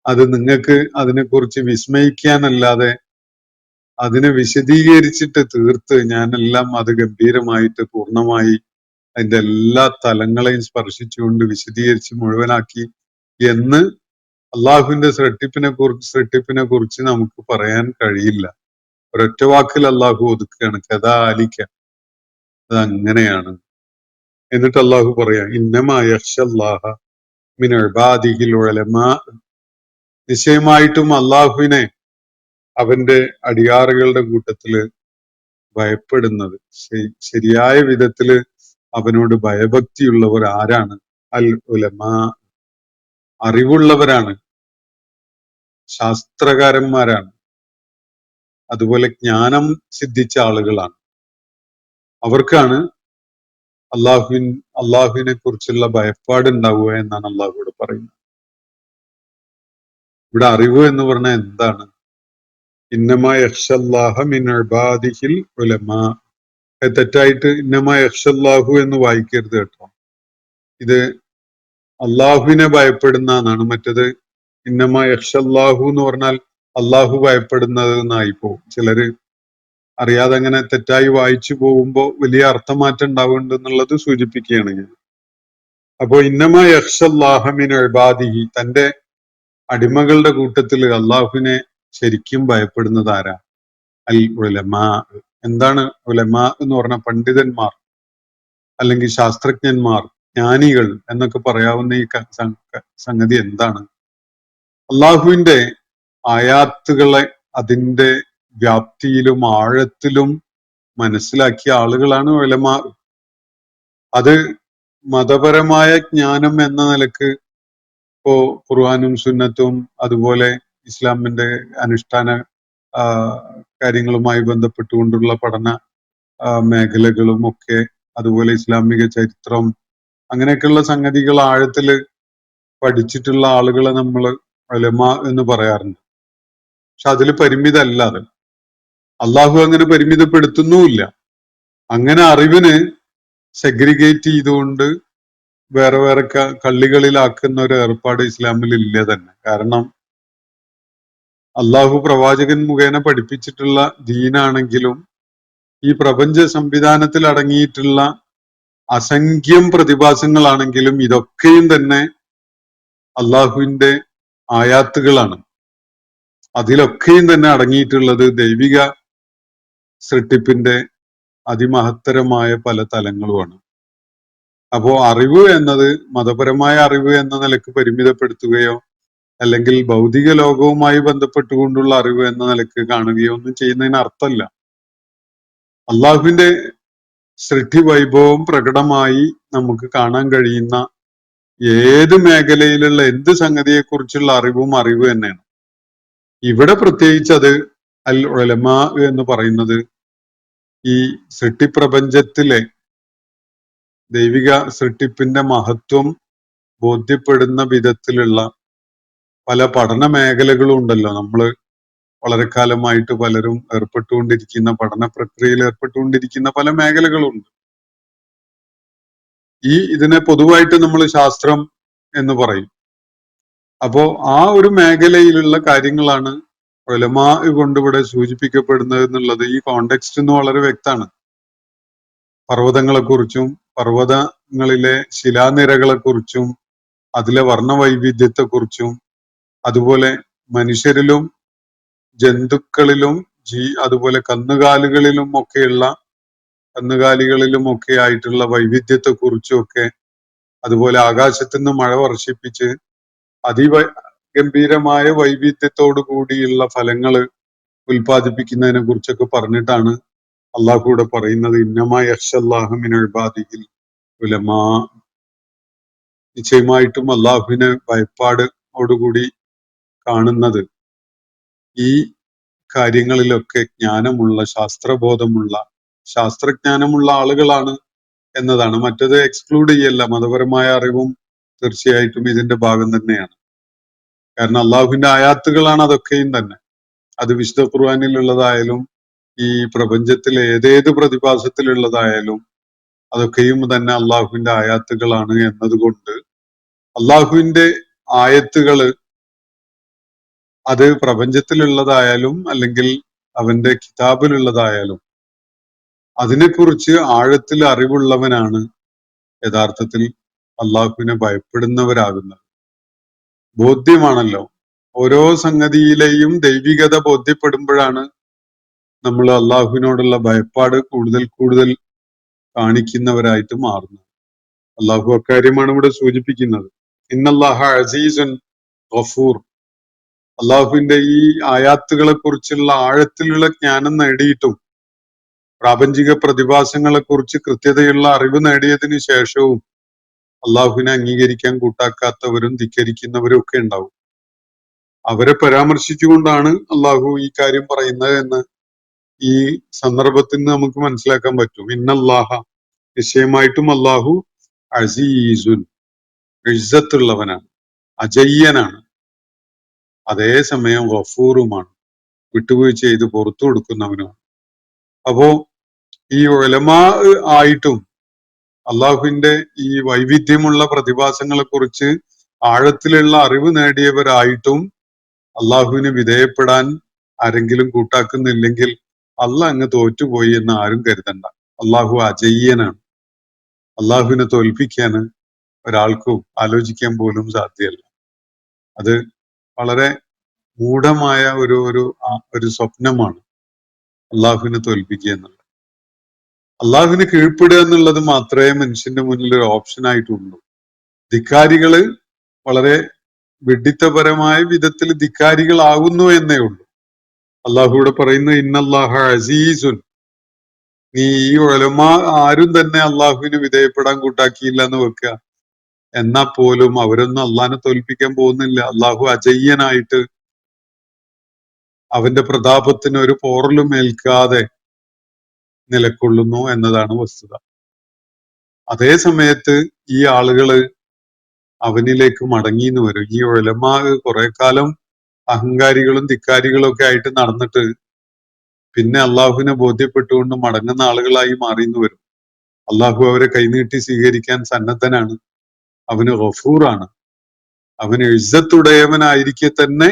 അത് നിങ്ങൾക്ക് അതിനെക്കുറിച്ച് വിസ്മയിക്കാനല്ലാതെ അതിനെ വിശദീകരിച്ചിട്ട് തീർത്ത് ഞാനെല്ലാം അത് ഗംഭീരമായിട്ട് പൂർണ്ണമായി അതിന്റെ എല്ലാ തലങ്ങളെയും സ്പർശിച്ചുകൊണ്ട് വിശദീകരിച്ച് മുഴുവനാക്കി എന്ന് അള്ളാഹുവിന്റെ സൃഷ്ടിപ്പിനെ കുറിച്ച് നമുക്ക് പറയാൻ കഴിയില്ല. ഒരൊറ്റ വാക്കിൽ അള്ളാഹു ഒതുക്കുകയാണ്, കദാലിക, അത് അങ്ങനെയാണ്. എന്നിട്ട് അള്ളാഹു പറയാ, ഇന്നമാ യഖ്ശല്ലാഹ മിൻ ഇബാദിഹിൽ ഉലമാ, നിശ്ചയമായിട്ടും അള്ളാഹുവിനെ അവന്റെ അടിയാറുകളുടെ കൂട്ടത്തില് ഭയപ്പെടുന്നത്, ശരിയായ വിധത്തില് അവനോട് ഭയഭക്തിയുള്ളവർ ആരാണ്? അൽ ഉലമാ, അറിവുള്ളവരാണ്, ശാസ്ത്രകാരന്മാരാണ്, അതുപോലെ ജ്ഞാനം സിദ്ധിച്ച ആളുകളാണ്. അവർക്കാണ് അള്ളാഹുവിനെ കുറിച്ചുള്ള ഭയപ്പാടുണ്ടാവുക എന്നാണ് അള്ളാഹുവിടെ പറയുന്നത്. ഇവിടെ അറിവ് എന്ന് പറഞ്ഞാൽ എന്താണ്? ഇന്നമാ യഖ്ശല്ലാഹ മിൻ ഇബാദിഹിൽ ഉലമാ. തെറ്റായിട്ട് ഇന്നമാ യഖ്ശല്ലാഹു എന്ന് വായിക്കരുത് കേട്ടോ. ഇത് അള്ളാഹുവിനെ ഭയപ്പെടുന്ന എന്നാണ്. മറ്റത് ഇന്നമാ യഖ്ശല്ലാഹു എന്ന് പറഞ്ഞാൽ അള്ളാഹു ഭയപ്പെടുന്നത് എന്നായി പോകും. ചിലര് അറിയാതെ അങ്ങനെ തെറ്റായി വായിച്ചു പോകുമ്പോൾ വലിയ അർത്ഥമാറ്റം ഉണ്ടാവുന്നുണ്ട് എന്നുള്ളത് സൂചിപ്പിക്കുകയാണ് ഞാൻ. അപ്പോ ഇന്നമാ യഖ്ശല്ലാഹ മിൻ ഇബാദിഹി, തന്റെ അടിമകളുടെ കൂട്ടത്തിൽ അള്ളാഹുവിനെ ശരിക്കും ഭയപ്പെടുന്നത് ആരാ? അൽ ഉലമാ. എന്താണ് ഉലമാ എന്ന് പറഞ്ഞ? പണ്ഡിതന്മാർ, അല്ലെങ്കിൽ ശാസ്ത്രജ്ഞന്മാർ, ജ്ഞാനികൾ എന്നൊക്കെ പറയാവുന്ന ഈ സംഗതി എന്താണ്? അള്ളാഹുവിന്റെ ആയാത്തുകളെ അതിന്റെ വ്യാപ്തിയിലും ആഴത്തിലും മനസ്സിലാക്കിയ ആളുകളാണ് ഉലമാ. അത് മതപരമായ ജ്ഞാനം എന്ന നിലക്ക് ഇപ്പോ ഖുർആനും സുന്നത്തും അതുപോലെ ഇസ്ലാമിന്റെ അനുഷ്ഠാന കാര്യങ്ങളുമായി ബന്ധപ്പെട്ടുകൊണ്ടുള്ള പഠന മേഖലകളും ഒക്കെ, അതുപോലെ ഇസ്ലാമിക ചരിത്രം, അങ്ങനെയൊക്കെയുള്ള സംഗതികൾ ആഴത്തില് പഠിച്ചിട്ടുള്ള ആളുകളെ നമ്മൾ ഉലമാ എന്ന് പറയാറുണ്ട്. പക്ഷെ അതിൽ പരിമിതമല്ല അത്. അള്ളാഹു അങ്ങനെ പരിമിതപ്പെടുത്തുന്നുമില്ല. അങ്ങനെ അറിവിന് സെഗ്രിഗേറ്റ് ചെയ്തുകൊണ്ട് വേറെ വേറെ കള്ളികളിലാക്കുന്ന ഒരു ഏർപ്പാട് ഇസ്ലാമിൽ ഇല്ല തന്നെ. കാരണം അള്ളാഹു പ്രവാചകൻ മുഖേന പഠിപ്പിച്ചിട്ടുള്ള ദീനാണെങ്കിലും ഈ പ്രപഞ്ച സംവിധാനത്തിൽ അടങ്ങിയിട്ടുള്ള അസംഖ്യം പ്രതിഭാസങ്ങളാണെങ്കിലും ഇതൊക്കെയും തന്നെ അള്ളാഹുവിന്റെ ആയാത്തുകളാണ്. അതിലൊക്കെയും തന്നെ അടങ്ങിയിട്ടുള്ളത് ദൈവിക സൃഷ്ടിപ്പിന്റെ അതിമഹത്തരമായ പല തലങ്ങളുമാണ്. അപ്പോ അറിവ് എന്നത് മതപരമായ അറിവ് എന്ന നിലക്ക് പരിമിതപ്പെടുത്തുകയോ അല്ലെങ്കിൽ ഭൗതിക ലോകവുമായി ബന്ധപ്പെട്ടുകൊണ്ടുള്ള അറിവ് എന്ന നിലക്ക് കാണുകയോ ഒന്നും ചെയ്യുന്നതിന് അർത്ഥമല്ല. അള്ളാഹുവിന്റെ സൃഷ്ടി വൈഭവം പ്രകടമായി നമുക്ക് കാണാൻ കഴിയുന്ന ഏത് മേഖലയിലുള്ള എന്ത് സംഗതിയെക്കുറിച്ചുള്ള അറിവും അറിവ് തന്നെയാണ്. ഇവിടെ പ്രത്യേകിച്ച് അത് അൽ ഉലമാ എന്ന് പറയുന്നത് ഈ സൃഷ്ടിപ്രപഞ്ചത്തിലെ ദൈവിക സൃഷ്ടിപ്പിന്റെ മഹത്വം ബോധ്യപ്പെടുന്ന വിധത്തിലുള്ള പല പഠന മേഖലകളും ഉണ്ടല്ലോ. നമ്മള് വളരെ കാലമായിട്ട് പലരും ഏർപ്പെട്ടുകൊണ്ടിരിക്കുന്ന പഠന പ്രക്രിയയിൽ ഏർപ്പെട്ടുകൊണ്ടിരിക്കുന്ന പല മേഖലകളുണ്ട്. ഇതിനെ പൊതുവായിട്ട് നമ്മൾ ശാസ്ത്രം എന്ന് പറയും. അപ്പോ ആ ഒരു മേഖലയിലുള്ള കാര്യങ്ങളാണ് ഉലമാ കൊണ്ട് ഇവിടെ സൂചിപ്പിക്കപ്പെടുന്നത് എന്നുള്ളത് ഈ കോണ്ടെക്സ്റ്റ് നിന്ന് വളരെ വ്യക്തമാണ്. പർവ്വതങ്ങളെക്കുറിച്ചും പർവ്വതങ്ങളിലെ ശിലാനിരകളെക്കുറിച്ചും അതിലെ വർണ്ണവൈവിധ്യത്തെക്കുറിച്ചും അതുപോലെ മനുഷ്യരിലും ജന്തുക്കളിലും അതുപോലെ കന്നുകാലികളിലും ഒക്കെ ആയിട്ടുള്ള വൈവിധ്യത്തെക്കുറിച്ചും ഒക്കെ, അതുപോലെ ആകാശത്തു നിന്ന് മഴ വർഷിപ്പിച്ച് ഗംഭീരമായ വൈവിധ്യത്തോടു കൂടിയുള്ള ഫലങ്ങൾ ഉൽപ്പാദിപ്പിക്കുന്നതിനെ കുറിച്ചൊക്കെ പറഞ്ഞിട്ടാണ് അള്ളാഹു കൂടെ പറയുന്നത് ഇന്നമാ യഖ്ശല്ലാഹ മിൻ ഇബാദിഹിൽ ഉലമാ. നിശ്ചയമായിട്ടും അള്ളാഹുവിനെ ഭയപ്പാടോടുകൂടി കാണുന്നത് ഈ കാര്യങ്ങളിലൊക്കെ ജ്ഞാനമുള്ള, ശാസ്ത്രബോധമുള്ള, ശാസ്ത്രജ്ഞാനമുള്ള ആളുകളാണ് എന്നതാണ്. മറ്റത് എക്സ്ക്ലൂഡ് ചെയ്യല്ല. മതപരമായ അറിവും തീർച്ചയായിട്ടും ഇതിന്റെ ഭാഗം തന്നെയാണ്. കാരണം അള്ളാഹുവിന്റെ ആയാത്തുകളാണ് അതൊക്കെയും തന്നെ. അത് വിശുദ്ധ ഖുർആനിലുള്ളതായാലും ഈ പ്രപഞ്ചത്തിലെ ഏതേത് പ്രതിഭാസത്തിലുള്ളതായാലും അതൊക്കെയും തന്നെ അള്ളാഹുവിന്റെ ആയാത്തുകളാണ് എന്നതുകൊണ്ട് അള്ളാഹുവിന്റെ ആയത്തുകള് അത് പ്രപഞ്ചത്തിലുള്ളതായാലും അല്ലെങ്കിൽ അവന്റെ കിതാബിലുള്ളതായാലും അതിനെക്കുറിച്ച് ആഴത്തിൽ അറിവുള്ളവനാണ് യഥാർത്ഥത്തിൽ അള്ളാഹുവിനെ ഭയപ്പെടുന്നവരാകുന്നത്. ബോധ്യമാണല്ലോ. ഓരോ സംഗതിയിലെയും ദൈവികത ബോധ്യപ്പെടുമ്പോഴാണ് നമ്മൾ അള്ളാഹുവിനോടുള്ള ഭയപ്പാട് കൂടുതൽ കൂടുതൽ കാണിക്കുന്നവരായിട്ട് മാറുന്നത്. അള്ളാഹു അക്കാര്യമാണ് ഇവിടെ സൂചിപ്പിക്കുന്നത്. ഇന്നല്ലാഹ അസീസുൻ ഗഫൂർ. അള്ളാഹുവിന്റെ ഈ ആയാത്തുകളെ കുറിച്ചുള്ള ആഴത്തിലുള്ള ജ്ഞാനം നേടിയിട്ടും പ്രാപഞ്ചിക പ്രതിഭാസങ്ങളെ കുറിച്ച് കൃത്യതയുള്ള അറിവ് നേടിയതിനു ശേഷവും അള്ളാഹുവിനെ അംഗീകരിക്കാൻ കൂട്ടാക്കാത്തവരും ധിക്കരിക്കുന്നവരും ഒക്കെ ഉണ്ടാവും. അവരെ പരാമർശിച്ചുകൊണ്ടാണ് അള്ളാഹു ഈ കാര്യം പറയുന്നത് എന്ന് ഈ സന്ദർഭത്തിൽ നിന്ന് നമുക്ക് മനസ്സിലാക്കാൻ പറ്റും. ഇന്നല്ലാഹ, നിശ്ചയമായിട്ടും അള്ളാഹു അസീസുൻ, ഇസ്സത്തുള്ളവനാണ്, അജയ്യനാണ്, അതേസമയം ഗഫൂറുമാണ്, വിട്ടുവീഴ്ച ചെയ്ത് പുറത്തു കൊടുക്കുന്നവനുമാണ്. അപ്പോ ഈ ഉലമാ ആയിട്ടും അള്ളാഹുവിന്റെ ഈ വൈവിധ്യമുള്ള പ്രതിഭാസങ്ങളെ കുറിച്ച് ആഴത്തിലുള്ള അറിവ് നേടിയവരായിട്ടും അള്ളാഹുവിന് വിധേയപ്പെടാൻ ആരെങ്കിലും കൂട്ടാക്കുന്നില്ലെങ്കിൽ അള്ളാഹ് അങ്ങ് തോറ്റുപോയി എന്ന് ആരും കരുതണ്ട. അള്ളാഹു അജയ്യനാണ്. അള്ളാഹുവിനെ തോൽപ്പിക്കാൻ ഒരാൾക്കും ആലോചിക്കാൻ പോലും സാധ്യമല്ല. അത് വളരെ മൂഢമായ ഒരു സ്വപ്നമാണ് അള്ളാഹുവിനെ തോൽപ്പിക്കുക എന്നുള്ളത്. അള്ളാഹുവിന് കീഴ്പ്പെടുക എന്നുള്ളത് മാത്രമേ മനുഷ്യന്റെ മുന്നിൽ ഒരു ഓപ്ഷൻ ആയിട്ടുള്ളൂ. ധിക്കാരികള് വളരെ വിഡ്ഢിത്തപരമായ വിധത്തിൽ ധിക്കാരികളാകുന്നു എന്നേ ഉള്ളൂ. അള്ളാഹുവിടെ പറയുന്നു ഇന്നല്ലാഹ അസീസുൻ. നീ ഈ ഉലമാ ആരും തന്നെ അള്ളാഹുവിന് വിധേയപ്പെടാൻ കൂട്ടാക്കിയില്ല എന്ന് വെക്കുക, എന്നാ പോലും അവരൊന്നും അള്ളാഹിനെ തോൽപ്പിക്കാൻ പോകുന്നില്ല. അള്ളാഹു അജയ്യനായിട്ട് അവന്റെ പ്രതാപത്തിന് ഒരു പോറലും ഏൽക്കാതെ നിലകൊള്ളുന്നു എന്നതാണ് വസ്തുത. അതേ സമയത്ത് ഈ ആളുകള് അവനിലേക്ക് മടങ്ങിന്ന് വരും. ഈ ഉലമാ കുറെ കാലം അഹങ്കാരികളും ധിക്കാരികളും ഒക്കെ ആയിട്ട് നടന്നിട്ട് പിന്നെ അള്ളാഹുവിനെ ബോധ്യപ്പെട്ടുകൊണ്ട് മടങ്ങുന്ന ആളുകളായി മാറിയെന്ന് വരും. അള്ളാഹു അവരെ കൈനീട്ടി സ്വീകരിക്കാൻ സന്നദ്ധനാണ്. അവന് ഗഫൂറാണ്. അവന് ഇസ്സത്തുടയവനായിരിക്കെ തന്നെ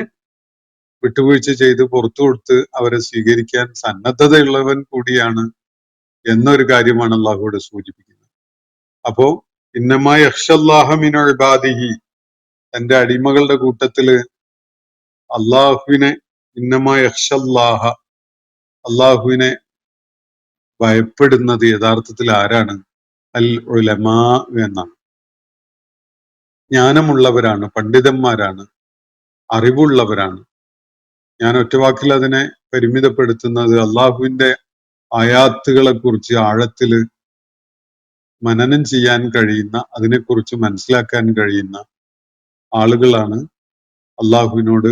വിട്ടുവീഴ്ച ചെയ്ത് പുറത്തു കൊടുത്ത് അവരെ സ്വീകരിക്കാൻ സന്നദ്ധതയുള്ളവൻ കൂടിയാണ് എന്നൊരു കാര്യമാണ് അള്ളാഹുവിടെ സൂചിപ്പിക്കുന്നത്. അപ്പോ ഇന്നമാ യഖ്ശല്ലാഹ മിൻ ഇബാദിഹി, തന്റെ അടിമകളുടെ കൂട്ടത്തില് അള്ളാഹുവിനെ, ഇന്നമാ യഖ്ശല്ലാഹ, അള്ളാഹുവിനെ ഭയപ്പെടുന്നത് യഥാർത്ഥത്തിൽ ആരാണ്? അൽ ഉലമാ എന്നാണ്. ജ്ഞാനമുള്ളവരാണ്, പണ്ഡിതന്മാരാണ്, അറിവുള്ളവരാണ്. ഞാൻ ഒറ്റവാക്കിൽ അതിനെ പരിമിതപ്പെടുത്തുന്നത് അള്ളാഹുവിന്റെ ആയാത്തുകളെ കുറിച്ച് ആഴത്തില് മനനം ചെയ്യാൻ കഴിയുന്ന, അതിനെക്കുറിച്ച് മനസ്സിലാക്കാൻ കഴിയുന്ന ആളുകളാണ് അള്ളാഹുവിനോട്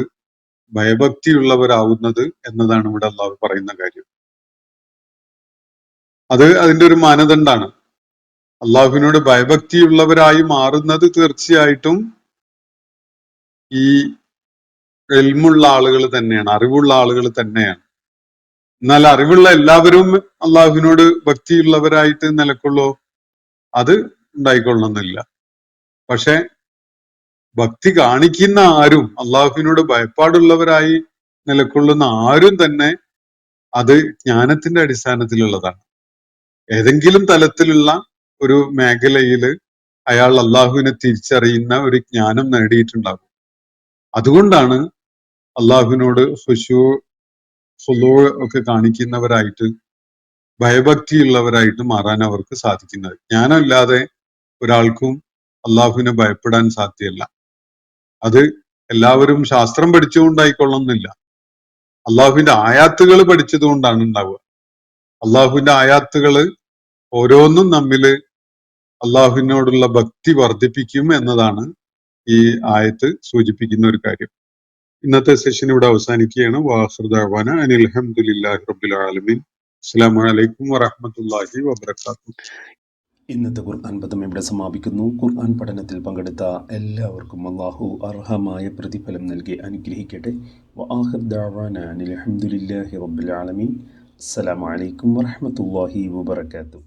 ഭയഭക്തിയുള്ളവരാവുന്നത് എന്നതാണ് ഇവിടെ അള്ളാഹു പറയുന്ന കാര്യം. അത് അതിന്റെ ഒരു മാനദണ്ഡാണ്. അള്ളാഹുവിനോട് ഭയഭക്തിയുള്ളവരായി മാറുന്നത് തീർച്ചയായിട്ടും ഈ എൽമുള്ള ആളുകൾ തന്നെയാണ്, അറിവുള്ള ആളുകൾ തന്നെയാണ്. എന്നാൽ അറിവുള്ള എല്ലാവരും അള്ളാഹുവിനോട് ഭക്തിയുള്ളവരായിട്ട് നിലക്കൊള്ളോ? അത് ഉണ്ടായിക്കൊള്ളണമെന്നില്ല. പക്ഷെ ഭക്തി കാണിക്കുന്ന ആരും, അള്ളാഹുവിനോട് ഭയപ്പാടുള്ളവരായി നിലക്കൊള്ളുന്ന ആരും തന്നെ അത് ജ്ഞാനത്തിന്റെ അടിസ്ഥാനത്തിലുള്ളതാണ്. ഏതെങ്കിലും തലത്തിലുള്ള ഒരു മേഖലയിൽ അയാൾ അള്ളാഹുവിനെ തിരിച്ചറിയുന്ന ഒരു ജ്ഞാനം നേടിയിട്ടുണ്ടാകും. അതുകൊണ്ടാണ് അള്ളാഹുവിനോട് ഖുളൂ ഒക്കെ കാണിക്കുന്നവരായിട്ട്, ഭയഭക്തിയുള്ളവരായിട്ട് മാറാൻ അവർക്ക് സാധിക്കുന്നത്. ജ്ഞാനമില്ലാതെ ഒരാൾക്കും അള്ളാഹുവിനെ ഭയപ്പെടാൻ സാധ്യമല്ല. അത് എല്ലാവരും ശാസ്ത്രം പഠിച്ചുകൊണ്ടായിക്കൊള്ളുന്നില്ല. അള്ളാഹുവിന്റെ ആയാത്തുകൾ പഠിച്ചതുകൊണ്ടാണ് ഉണ്ടാവുക. അള്ളാഹുവിന്റെ ആയാത്തുകള് ഓരോന്നും നമ്മില് അള്ളാഹുവിനോടുള്ള ഭക്തി വർദ്ധിപ്പിക്കും എന്നതാണ് ഈ ആയത്ത് സൂചിപ്പിക്കുന്ന ഒരു കാര്യം. ഇന്നത്തെ സെഷൻ ഇവിടെ അവസാനിക്കുകയാണ്. വാഖിറു ദഅ്വാന അനിൽ ഹംദുലില്ലാഹി റബ്ബിൽ ആലമീൻ. അസ്സലാമു അലൈക്കും വറഹ്മത്തുള്ളാഹി വബറകാതുഹു. ഇന്നത്തെ ഖുർആൻ പദം ഇവിടെ സമാപിക്കുന്നു. ഖുർആൻ പഠനത്തിൽ പങ്കെടുത്ത എല്ലാവർക്കും അല്ലാഹു അർഹമായ പ്രതിഫലം നൽകി അനുഗ്രഹിക്കട്ടെ. വആഖിറു ദഅ്വാന അനിൽ ഹംദുലില്ലാഹി റബ്ബിൽ ആലമീൻ. അസ്സലാമു അലൈക്കും വറഹ്മത്തുള്ളാഹി വബറകാതുഹു.